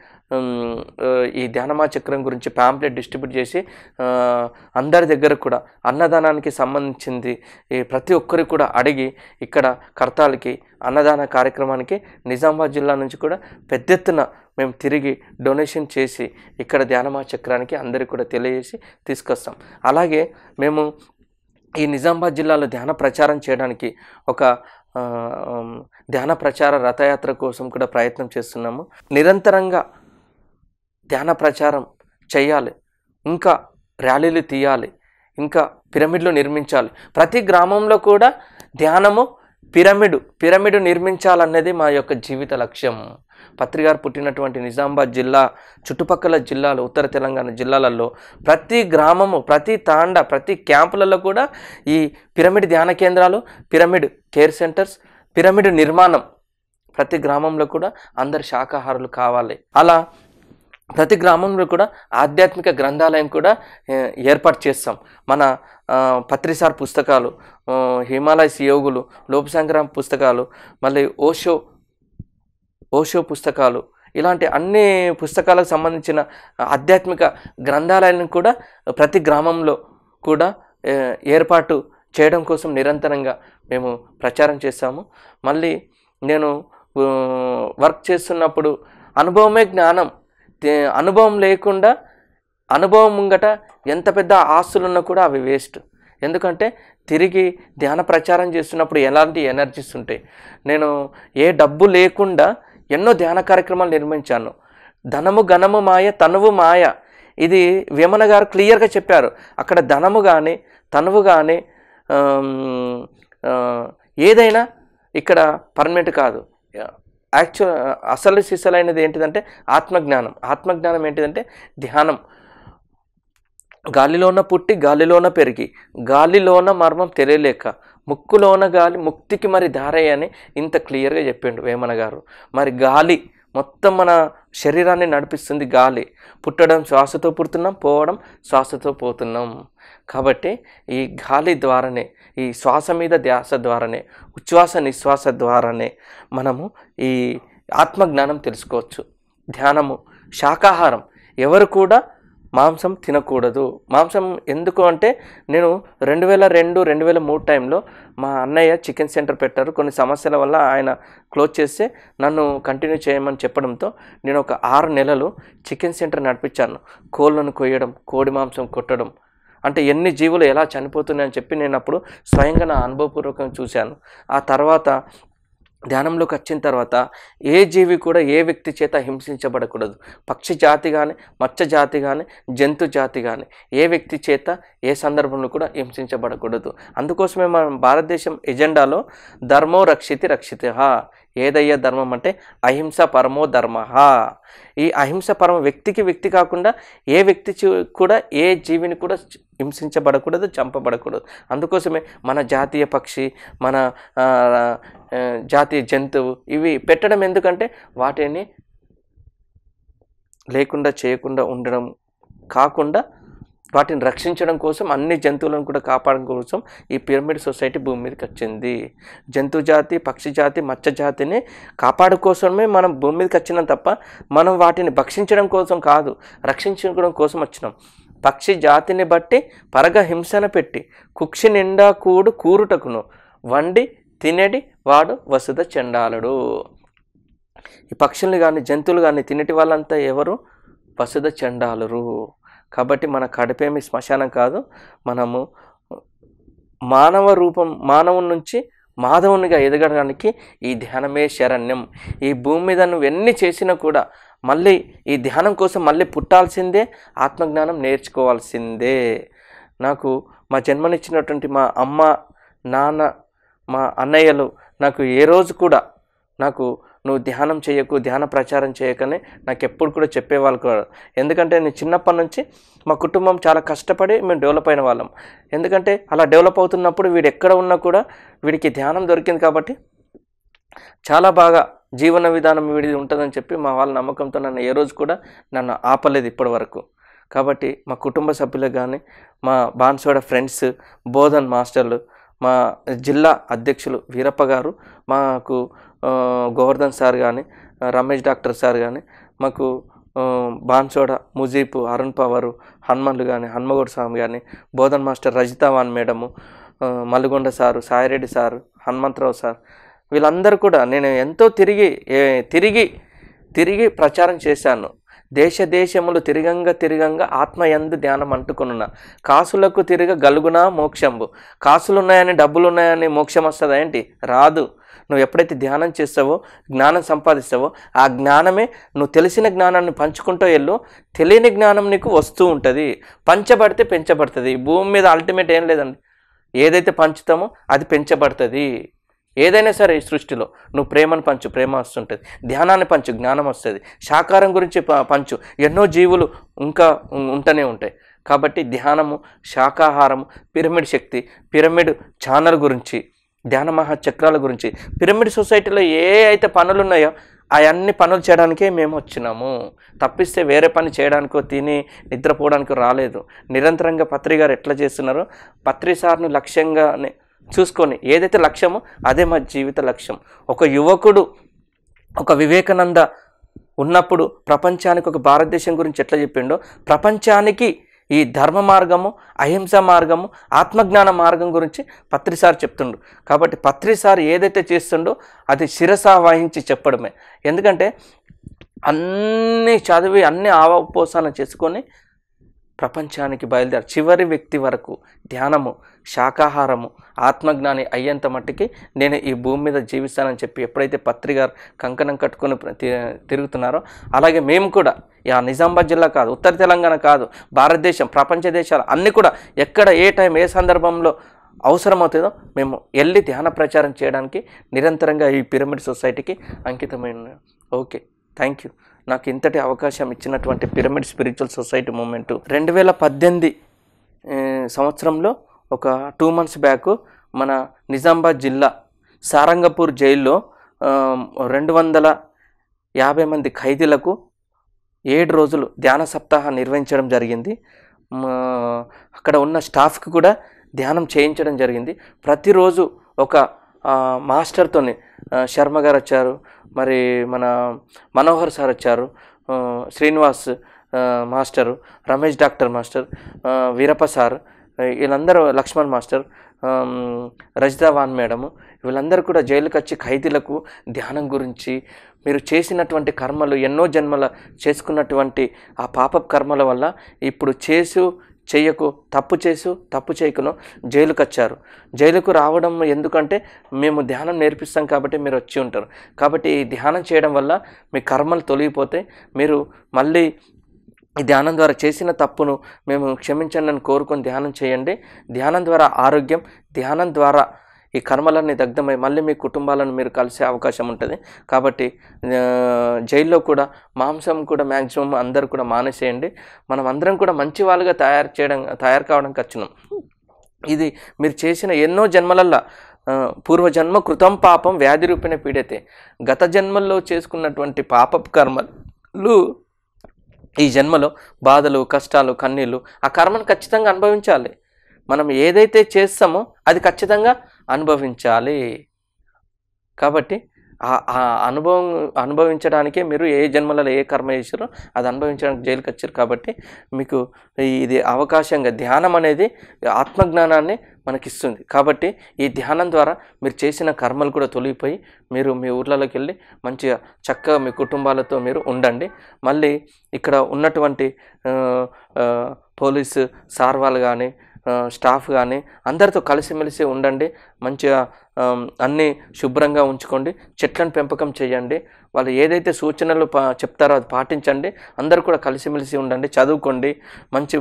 ఈ ధ్యానమా చక్రం గురించి ప్యాంప్లెట్ డిస్ట్రిబ్యూట్ చేసి అందరి దగ్గర కూడా అన్నదానానికి సంబంధించింది ప్రతి ఒక్కరికి కూడా అడిగి ఇక్కడ కర్తాలకి అన్నదాన కార్యక్రమానికి నిజామాబాద్ జిల్లా నుంచి కూడా పెద్ద ఎత్తున మేము తిరిగి డొనేషన్ చేసి ఇక్కడ ధ్యానమా చక్రానికి అందరికీ కూడా తెలియజేసి తీసుకొస్తాం. అలాగే మేము ఈ నిజామాబాద్ జిల్లాలో ధ్యాన ప్రచారం చేయడానికి ఒక ధ్యాన ప్రచార రథయాత్ర కోసం కూడా ప్రయత్నం చేస్తున్నాము. నిరంతరంగా ధ్యాన ప్రచారం చేయాలి, ఇంకా ర్యాలీలు తీయాలి, ఇంకా పిరమిడ్లు నిర్మించాలి. ప్రతి గ్రామంలో కూడా ధ్యానము పిరమిడ్ నిర్మించాలన్నది మా యొక్క జీవిత లక్ష్యం. పత్రి గారు పుట్టినటువంటి నిజామాబాద్ జిల్లా చుట్టుపక్కల జిల్లాలు ఉత్తర తెలంగాణ జిల్లాలలో ప్రతి గ్రామము, ప్రతి తాండా, ప్రతి క్యాంపులలో కూడా ఈ పిరమిడ్ ధ్యాన కేంద్రాలు, పిరమిడ్ కేర్ సెంటర్స్, పిరమిడ్ నిర్మాణం ప్రతి గ్రామంలో కూడా అందరు శాకాహారులు కావాలి. అలా ప్రతి గ్రామంలో కూడా ఆధ్యాత్మిక గ్రంథాలయం కూడా ఏర్పాటు చేస్తాం. మన పత్రిసార్ పుస్తకాలు, హిమాలయస్ యోగులు, లోపసంగ్రామ్ పుస్తకాలు, మళ్ళీ ఓషో పుస్తకాలు, ఇలాంటి అన్ని పుస్తకాలకు సంబంధించిన ఆధ్యాత్మిక గ్రంథాలయాలను కూడా ప్రతి గ్రామంలో కూడా ఏర్పాటు చేయడం కోసం నిరంతరంగా మేము ప్రచారం చేస్తాము. మళ్ళీ నేను వర్క్ చేస్తున్నప్పుడు అనుభవమే జ్ఞానం, అనుభవం లేకుండా అనుభవం ముంగట ఎంత పెద్ద ఆస్తులున్నా కూడా అవి వేస్ట్. ఎందుకంటే తిరిగి ధ్యాన ప్రచారం చేస్తున్నప్పుడు ఎలాంటి ఎనర్జీస్ ఉంటాయి. నేను ఏ డబ్బు లేకుండా ఎన్నో ధ్యాన కార్యక్రమాలు నిర్మించాను. ధనము ఘనము మాయ, తనువు మాయ, ఇది వేమన గారు క్లియర్గా చెప్పారు. అక్కడ ధనము కానీ తనువు కానీ ఏదైనా ఇక్కడ పర్మనెంట్ కాదు. అసలు సిసలైనది ఏంటిదంటే ఆత్మజ్ఞానం. ఆత్మజ్ఞానం ఏంటిదంటే ధ్యానం. గాలిలోన పుట్టి గాలిలోన పెరిగి గాలిలోన మర్మం తెలియలేక ముక్కులోన గాలి ముక్తికి మరి దారయ్య అని ఇంత క్లియర్గా చెప్పిండు వేమన గారు. మరి గాలి మొత్తం మన శరీరాన్ని నడిపిస్తుంది గాలి. పుట్టడం శ్వాసతో పుడుతున్నాం, పోవడం శ్వాసతో పోతున్నాం. కాబట్టి ఈ గాలి ద్వారానే, ఈ శ్వాస మీద ధ్యాస ద్వారానే, ఉచ్ఛ్వాస నిశ్వాస ద్వారానే మనము ఈ ఆత్మజ్ఞానం తెలుసుకోవచ్చు. ధ్యానము శాకాహారం, ఎవరు కూడా మాంసం తినకూడదు. మాంసం ఎందుకు అంటే నేను 2002, 2003 టైంలో మా అన్నయ్య చికెన్ సెంటర్ పెట్టారు. కొన్ని సమస్యల వల్ల ఆయన క్లోజ్ చేస్తే నన్ను కంటిన్యూ చేయమని చెప్పడంతో నేను ఒక 6 నెలలు చికెన్ సెంటర్ నడిపించాను. కోళ్ళను కొయ్యడం, కోడి మాంసం కొట్టడం, అంటే ఎన్ని జీవులు ఎలా చనిపోతున్నాయని చెప్పి నేను అప్పుడు స్వయంగా నా అనుభవపూర్వకంగా చూశాను. ఆ తర్వాత ధ్యానంలోకి వచ్చిన తర్వాత ఏ జీవి కూడా ఏ వ్యక్తి చేత హింసించబడకూడదు. పక్షి జాతి కానీ, మత్స్య జాతి కానీ, జంతు జాతి కానీ ఏ వ్యక్తి చేత ఏ సందర్భంలో కూడా హింసించబడకూడదు. అందుకోసమే మన భారతదేశం ఎజెండాలో ధర్మో రక్షితి రక్షితః, ఏదయ్యా ధర్మం అంటే అహింస పరమో ధర్మ. ఈ అహింస పరమ వ్యక్తి కాకుండా ఏ వ్యక్తి కూడా ఏ జీవిని కూడా హింసించబడకూడదు, చంపబడకూడదు. అందుకోసమే మన జాతీయ పక్షి, మన జాతీయ జంతువు ఇవి పెట్టడం ఎందుకంటే వాటిని లేకుండా చేయకుండా ఉండడం కాకుండా వాటిని రక్షించడం కోసం, అన్ని జంతువులను కూడా కాపాడడం కోసం ఈ పిరమిడ్ సొసైటీ భూమి మీదకి వచ్చింది. జంతు జాతి, పక్షి జాతి, మత్స్య జాతిని కాపాడు కోసమే మనం భూమి మీదకి వచ్చినాం తప్ప మనం వాటిని భక్షించడం కోసం కాదు, రక్షించడం కోసం వచ్చినాం. పక్షి జాతిని బట్టి పరగ హింసన పెట్టి కుక్షి నిండా కూరుటకును వండి తినేటి వాడు వసుధ చండాలుడు. ఈ పక్షుల్ని కానీ జంతువులు కానీ తినేటి వాళ్ళంతా ఎవరు? వసుధ చండాలురు. కాబట్టి మన కడుపేమి శ్మశానం కాదు. మనము మానవుని నుంచి మాధవునిగా ఎదగడానికి ఈ ధ్యానమే శరణ్యం. ఈ భూమి మీద నువ్వు ఎన్ని చేసినా కూడా మళ్ళీ ఈ ధ్యానం కోసం మళ్ళీ పుట్టాల్సిందే, ఆత్మజ్ఞానం నేర్చుకోవాల్సిందే. నాకు మా జన్మనిచ్చినటువంటి మా అమ్మ, నాన్న, మా అన్నయ్యలు నాకు ఏ రోజు కూడా నాకు నువ్వు ధ్యానం చేయకు, ధ్యాన ప్రచారం చేయకని నాకు ఎప్పుడు కూడా చెప్పేవాళ్ళు కూడా. ఎందుకంటే నేను చిన్నప్పటి నుంచి మా కుటుంబం చాలా కష్టపడి మేము డెవలప్ అయిన వాళ్ళం. ఎందుకంటే అలా డెవలప్ అవుతున్నప్పుడు వీడు ఎక్కడ ఉన్నా కూడా వీడికి ధ్యానం దొరికింది కాబట్టి చాలా బాగా జీవన విధానం వీడిది ఉంటుందని చెప్పి మా వాళ్ళ నమ్మకంతో నన్ను ఏ రోజు కూడా నన్ను ఆపలేదు ఇప్పటి వరకు. కాబట్టి మా కుటుంబ సభ్యులకు కానీ, మా బాన్సోడ ఫ్రెండ్స్, బోధన్ మాస్టర్లు, మా జిల్లా అధ్యక్షులు వీరప్ప గారు, మాకు గోవర్ధన్ సార్ కానీ, రమేష్ డాక్టర్ సార్ కానీ, మాకు బాన్సోడ ముజీపు, అరుణ్ పవరు, హనుమన్లు కానీ, హన్మగౌడ్ స్వామి కానీ, బోధన్ మాస్టర్ రజితావాన్ madam, Mallugonda sir, Saireddy sir, Hanumantharao sir, వీళ్ళందరూ కూడా నేను ఎంతో తిరిగి ప్రచారం చేశాను. దేశములు తిరగంగా ఆత్మయందు ధ్యానం అంటుకున్న కాసులకు తిరగ గలుగునా మోక్షంబు. కాసులున్నాయని, డబ్బులున్నాయని మోక్షం వస్తుందా ఏంటి? రాదు. నువ్వు ఎప్పుడైతే ధ్యానం చేస్తావో, జ్ఞానం సంపాదిస్తావో, ఆ జ్ఞానమే నువ్వు తెలిసిన జ్ఞానాన్ని పంచుకుంటూ వెళ్ళు. తెలియని జ్ఞానం నీకు వస్తూ ఉంటుంది. పంచబడితే పెంచబడుతుంది. భూమి మీద అల్టిమేట్ ఏం లేదండి. ఏదైతే పంచుతామో అది పెంచబడుతుంది. ఏదైనా సరే ఈ సృష్టిలో నువ్వు ప్రేమను పంచు, ప్రేమ వస్తుంటుంది. ధ్యానాన్ని పంచు, జ్ఞానం వస్తుంది. శాకాహారం గురించి పంచు, ఎన్నో జీవులు ఇంకా ఉంటూనే ఉంటాయి. కాబట్టి ధ్యానము, శాకాహారము, పిరమిడ్ శక్తి, పిరమిడ్ ఛానల్ గురించి, ధ్యాన మహాచక్రాల గురించి, పిరమిడ్ సొసైటీలో ఏ అయితే పనులు ఉన్నాయో అవన్నీ పనులు చేయడానికే మేము వచ్చినాము. తప్పిస్తే వేరే పని చేయడానికో, తిని నిద్రపోవడానికో రాలేదు. నిరంతరంగా పత్రి గారు ఎట్లా చేస్తున్నారో, పత్రి సార్ను లక్ష్యంగానే చూసుకొని ఏదైతే లక్ష్యమో అదే మా జీవిత లక్ష్యం. ఒక యువకుడు, ఒక వివేకానంద ఉన్నప్పుడు ప్రపంచానికి ఒక భారతదేశం గురించి ఎట్లా చెప్పిండో, ప్రపంచానికి ఈ ధర్మ మార్గము, అహింస మార్గము, ఆత్మజ్ఞాన మార్గం గురించి పత్రిసార్ చెప్తుండు. కాబట్టి పత్రిసార్ ఏదైతే చేస్తుండో అది శిరస వహించి చెప్పడమే. ఎందుకంటే అన్నీ చదివి అన్నీ ఆవపోసాన చేసుకొని ప్రపంచానికి బయలుదేరి చివరి వ్యక్తి వరకు ధ్యానము, శాకాహారము, ఆత్మజ్ఞాని అయ్యేంత మట్టికి నేను ఈ భూమి మీద జీవిస్తానని చెప్పి ఎప్పుడైతే పత్రిగారు కంకణం కట్టుకొని తిరుగుతున్నారో, అలాగే మేము కూడా నిజామాబాద్ జిల్లా కాదు, ఉత్తర తెలంగాణ కాదు, భారతదేశం, ప్రపంచ దేశాలు అన్నీ కూడా ఎక్కడ ఏ టైం ఏ సందర్భంలో అవసరమవుతుందో మేము వెళ్ళి ధ్యాన ప్రచారం చేయడానికి నిరంతరంగా ఈ పిరమిడ్ సొసైటీకి అంకితమైన. Okay, thank you. నాకు ఇంతటి అవకాశం ఇచ్చినటువంటి పిరమిడ్ స్పిరిచువల్ సొసైటీ మూమెంట్ 2018 సంవత్సరంలో ఒక 2 months బ్యాక్ మన నిజామాబాద్ జిల్లా సారంగపూర్ జైల్లో 250 మంది ఖైదీలకు 7 రోజులు ధ్యాన సప్తాహం నిర్వహించడం జరిగింది. అక్కడ ఉన్న స్టాఫ్కి కూడా ధ్యానం చేయించడం జరిగింది. ప్రతిరోజు ఒక మాస్టర్తోని శర్మ గారు వచ్చారు, మరి మన మనోహర్ సార్ వచ్చారు, Srinivas master, Ramesh doctor master, Veerappa sir, వీళ్ళందరూ, లక్ష్మణ్ మాస్టర్, రజితావాన్ మేడము, వీళ్ళందరూ కూడా జైలుకి వచ్చి ఖైదీలకు ధ్యానం గురించి, మీరు చేసినటువంటి కర్మలు, ఎన్నో జన్మల చేసుకున్నటువంటి ఆ పాపపు కర్మల వల్ల ఇప్పుడు చెయ్యకు, తప్పు చేయకును జైలుకు వచ్చారు. జైలుకు రావడం ఎందుకంటే మేము ధ్యానం నేర్పిస్తాం కాబట్టి మీరు వచ్చి ఉంటారు. కాబట్టి ఈ ధ్యానం చేయడం వల్ల మీ కర్మలు తొలగిపోతే మీరు మళ్ళీ ఈ ధ్యానం ద్వారా చేసిన తప్పును మేము క్షమించండి అని కోరుకొని ధ్యానం చేయండి. ధ్యానం ద్వారా ఆరోగ్యం, ధ్యానం ద్వారా ఈ కర్మలన్నీ దగ్ధమై మళ్ళీ మీ కుటుంబాలను మీరు కలిసే అవకాశం ఉంటుంది. కాబట్టి జైల్లో కూడా మాంసం కూడా మ్యాక్సిమం అందరూ కూడా మానేసేయండి. మనం అందరం కూడా మంచి వాళ్ళుగా తయారు కావడానికి వచ్చినాం. ఇది మీరు చేసిన ఎన్నో జన్మలల్లో పూర్వజన్మ కృతం పాపం వ్యాధి రూపేణ పీడితే, గత జన్మల్లో చేసుకున్నటువంటి పాపపు కర్మలు ఈ జన్మలో బాధలు, కష్టాలు, కన్నీళ్ళు, ఆ కర్మను ఖచ్చితంగా అనుభవించాలి. మనం ఏదైతే చేస్తామో అది ఖచ్చితంగా అనుభవించాలి. కాబట్టి ఆ అనుభవించడానికే మీరు ఏ జన్మలలో ఏ కర్మ చేశారో అది అనుభవించడానికి జైలుకి వచ్చారు. కాబట్టి మీకు ఇది అవకాశంగా ధ్యానం అనేది ఆత్మజ్ఞానాన్ని మనకిస్తుంది. కాబట్టి ఈ ధ్యానం ద్వారా మీరు చేసిన కర్మలు కూడా తొలగిపోయి మీరు మీ ఊర్లలోకి వెళ్ళి మంచిగా చక్కగా మీ కుటుంబాలతో మీరు ఉండండి. మళ్ళీ ఇక్కడ ఉన్నటువంటి పోలీసు సార్ వాళ్ళు కానీ, స్టాఫ్ కానీ అందరితో కలిసిమెలిసి ఉండండి. మంచిగా అన్నీ శుభ్రంగా ఉంచుకోండి. చెట్లను పెంపకం చేయండి. వాళ్ళు ఏదైతే సూచనలు చెప్తారో అది పాటించండి. అందరూ కూడా కలిసిమెలిసి ఉండండి. చదువుకోండి. మంచి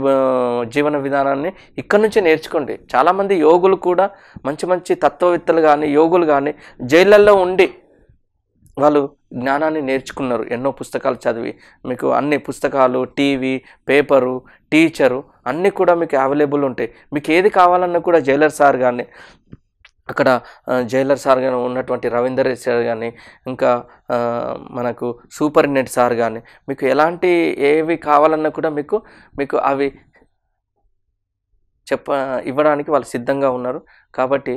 జీవన విధానాన్ని ఇక్కడ నుంచే నేర్చుకోండి. చాలామంది యోగులు కూడా మంచి మంచి తత్వవేత్తలు కానీ యోగులు కానీ జైళ్ళల్లో ఉండి వాళ్ళు జ్ఞానాన్ని నేర్చుకున్నారు. ఎన్నో పుస్తకాలు చదివి మీకు అన్ని పుస్తకాలు, టీవీ, పేపరు, టీచరు అన్నీ కూడా మీకు అవైలబుల్ ఉంటాయి. మీకు ఏది కావాలన్నా కూడా జైలర్ సార్ కానీ అక్కడ జైలర్ సార్ కానీ ఉన్నటువంటి రవీందర్ సార్ కానీ ఇంకా మనకు సూపరింటెండెంట్ సార్ కానీ మీకు ఎలాంటి ఏవి కావాలన్నా కూడా మీకు అవి ఇవ్వడానికి వాళ్ళు సిద్ధంగా ఉన్నారు. కాబట్టి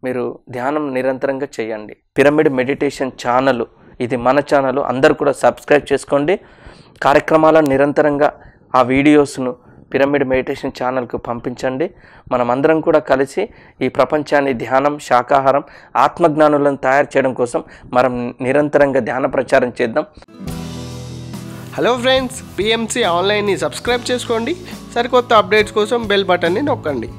మీరు ధ్యానం నిరంతరంగా చేయండి. పిరమిడ్ మెడిటేషన్ ఛానల్ ఇది మన ఛానల్. అందరూ కూడా సబ్స్క్రైబ్ చేసుకోండి. కార్యక్రమాలను నిరంతరంగా ఆ వీడియోస్ను పిరమిడ్ మెడిటేషన్ ఛానల్కు పంపించండి. మనమందరం కూడా కలిసి ఈ ప్రపంచాన్ని ధ్యానం, శాకాహారం, ఆత్మజ్ఞానులను తయారు చేయడం కోసం మనం నిరంతరంగా ధ్యాన ప్రచారం చేద్దాం. హలో ఫ్రెండ్స్, పిఎంసి ఆన్లైన్ని సబ్స్క్రైబ్ చేసుకోండి. సరికొత్త అప్డేట్స్ కోసం బెల్ బటన్ని నొక్కండి.